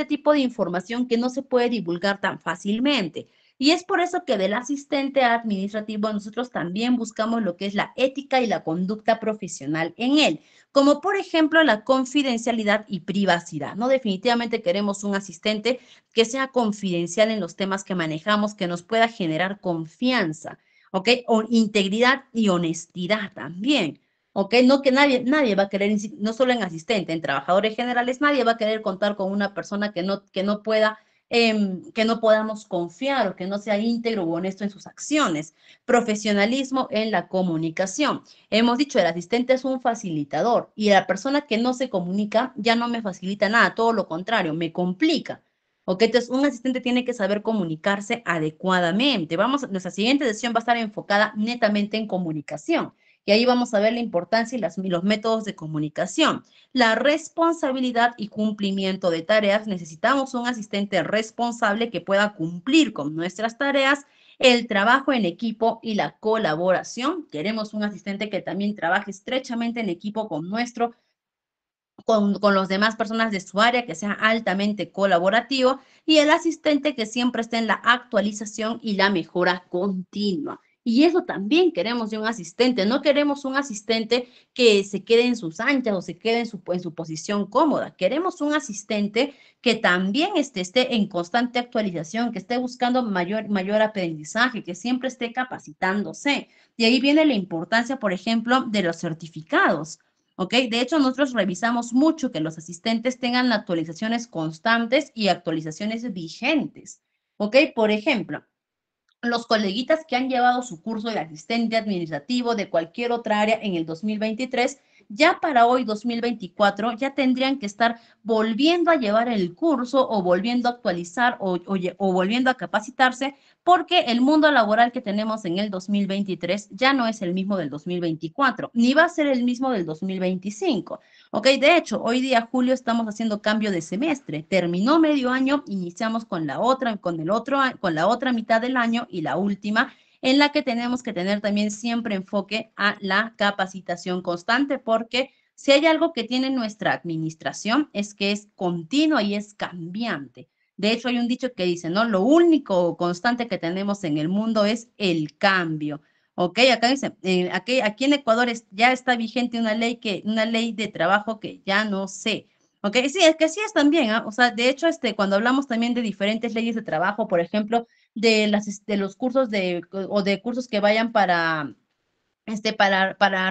tipo de información que no se puede divulgar tan fácilmente. Y es por eso que del asistente administrativo nosotros también buscamos lo que es la ética y la conducta profesional en él, como por ejemplo la confidencialidad y privacidad, ¿no? Definitivamente queremos un asistente que sea confidencial en los temas que manejamos, que nos pueda generar confianza. ¿Ok? O integridad y honestidad también. ¿Ok? No que nadie va a querer, no solo en asistente, en trabajadores generales, nadie va a querer contar con una persona que no pueda que no podamos confiar o que no sea íntegro o honesto en sus acciones. Profesionalismo en la comunicación. Hemos dicho, el asistente es un facilitador y la persona que no se comunica ya no me facilita nada, todo lo contrario, me complica. ¿Ok? Entonces, un asistente tiene que saber comunicarse adecuadamente. Nuestra siguiente sesión va a estar enfocada netamente en comunicación. Y ahí vamos a ver la importancia y los métodos de comunicación. La responsabilidad y cumplimiento de tareas. Necesitamos un asistente responsable que pueda cumplir con nuestras tareas. El trabajo en equipo y la colaboración. Queremos un asistente que también trabaje estrechamente en equipo con los demás personas de su área, que sea altamente colaborativo, y el asistente que siempre esté en la actualización y la mejora continua. Y eso también queremos de un asistente. No queremos un asistente que se quede en sus anchas o se quede en su posición cómoda. Queremos un asistente que también esté en constante actualización, que esté buscando mayor aprendizaje, que siempre esté capacitándose. Y ahí viene la importancia, por ejemplo, de los certificados. ¿Ok? De hecho, nosotros revisamos mucho que los asistentes tengan actualizaciones constantes y actualizaciones vigentes. ¿Ok? Por ejemplo, los coleguitas que han llevado su curso de asistente administrativo de cualquier otra área en el 2023, ya para hoy 2024, ya tendrían que estar volviendo a llevar el curso o volviendo a actualizar o volviendo a capacitarse, porque el mundo laboral que tenemos en el 2023 ya no es el mismo del 2024, ni va a ser el mismo del 2025. Ok, de hecho, hoy día, julio, estamos haciendo cambio de semestre. Terminó medio año, iniciamos con con la otra mitad del año y la última, en la que tenemos que tener también siempre enfoque a la capacitación constante, porque si hay algo que tiene nuestra administración es que es continua y es cambiante. De hecho, hay un dicho que dice, ¿no? Lo único constante que tenemos en el mundo es el cambio. Ok, acá dice, aquí en Ecuador ya está vigente una ley de trabajo que ya no sé. Ok, sí, es que sí es también, ¿ah? O sea, de hecho, cuando hablamos también de diferentes leyes de trabajo, por ejemplo, de los cursos o de cursos que vayan para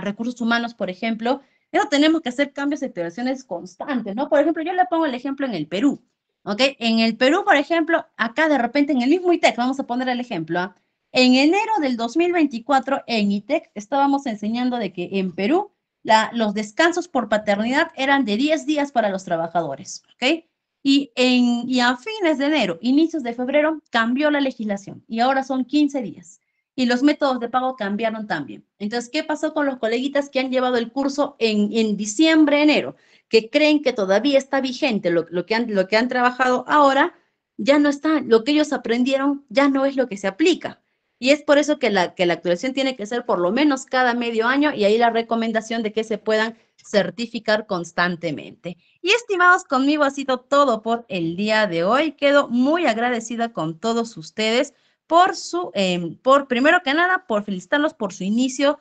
recursos humanos, por ejemplo, eso tenemos que hacer cambios y actualizaciones constantes, ¿no? Por ejemplo, yo le pongo el ejemplo en el Perú, ¿ok? En el Perú, por ejemplo, acá de repente en el mismo ITEC, vamos a poner el ejemplo, ¿ah? En enero del 2024, en ITEC, estábamos enseñando de que en Perú los descansos por paternidad eran de 10 días para los trabajadores, ¿ok? Y a fines de enero, inicios de febrero, cambió la legislación y ahora son 15 días y los métodos de pago cambiaron también. Entonces, ¿qué pasó con los coleguitas que han llevado el curso en diciembre, enero, que creen que todavía está vigente lo que han trabajado ahora? Ya no está, lo que ellos aprendieron ya no es lo que se aplica. Y es por eso que la actualización tiene que ser por lo menos cada medio año y ahí la recomendación de que se puedan certificar constantemente. Y estimados, conmigo ha sido todo por el día de hoy. Quedo muy agradecida con todos ustedes por primero que nada, por felicitarlos por su inicio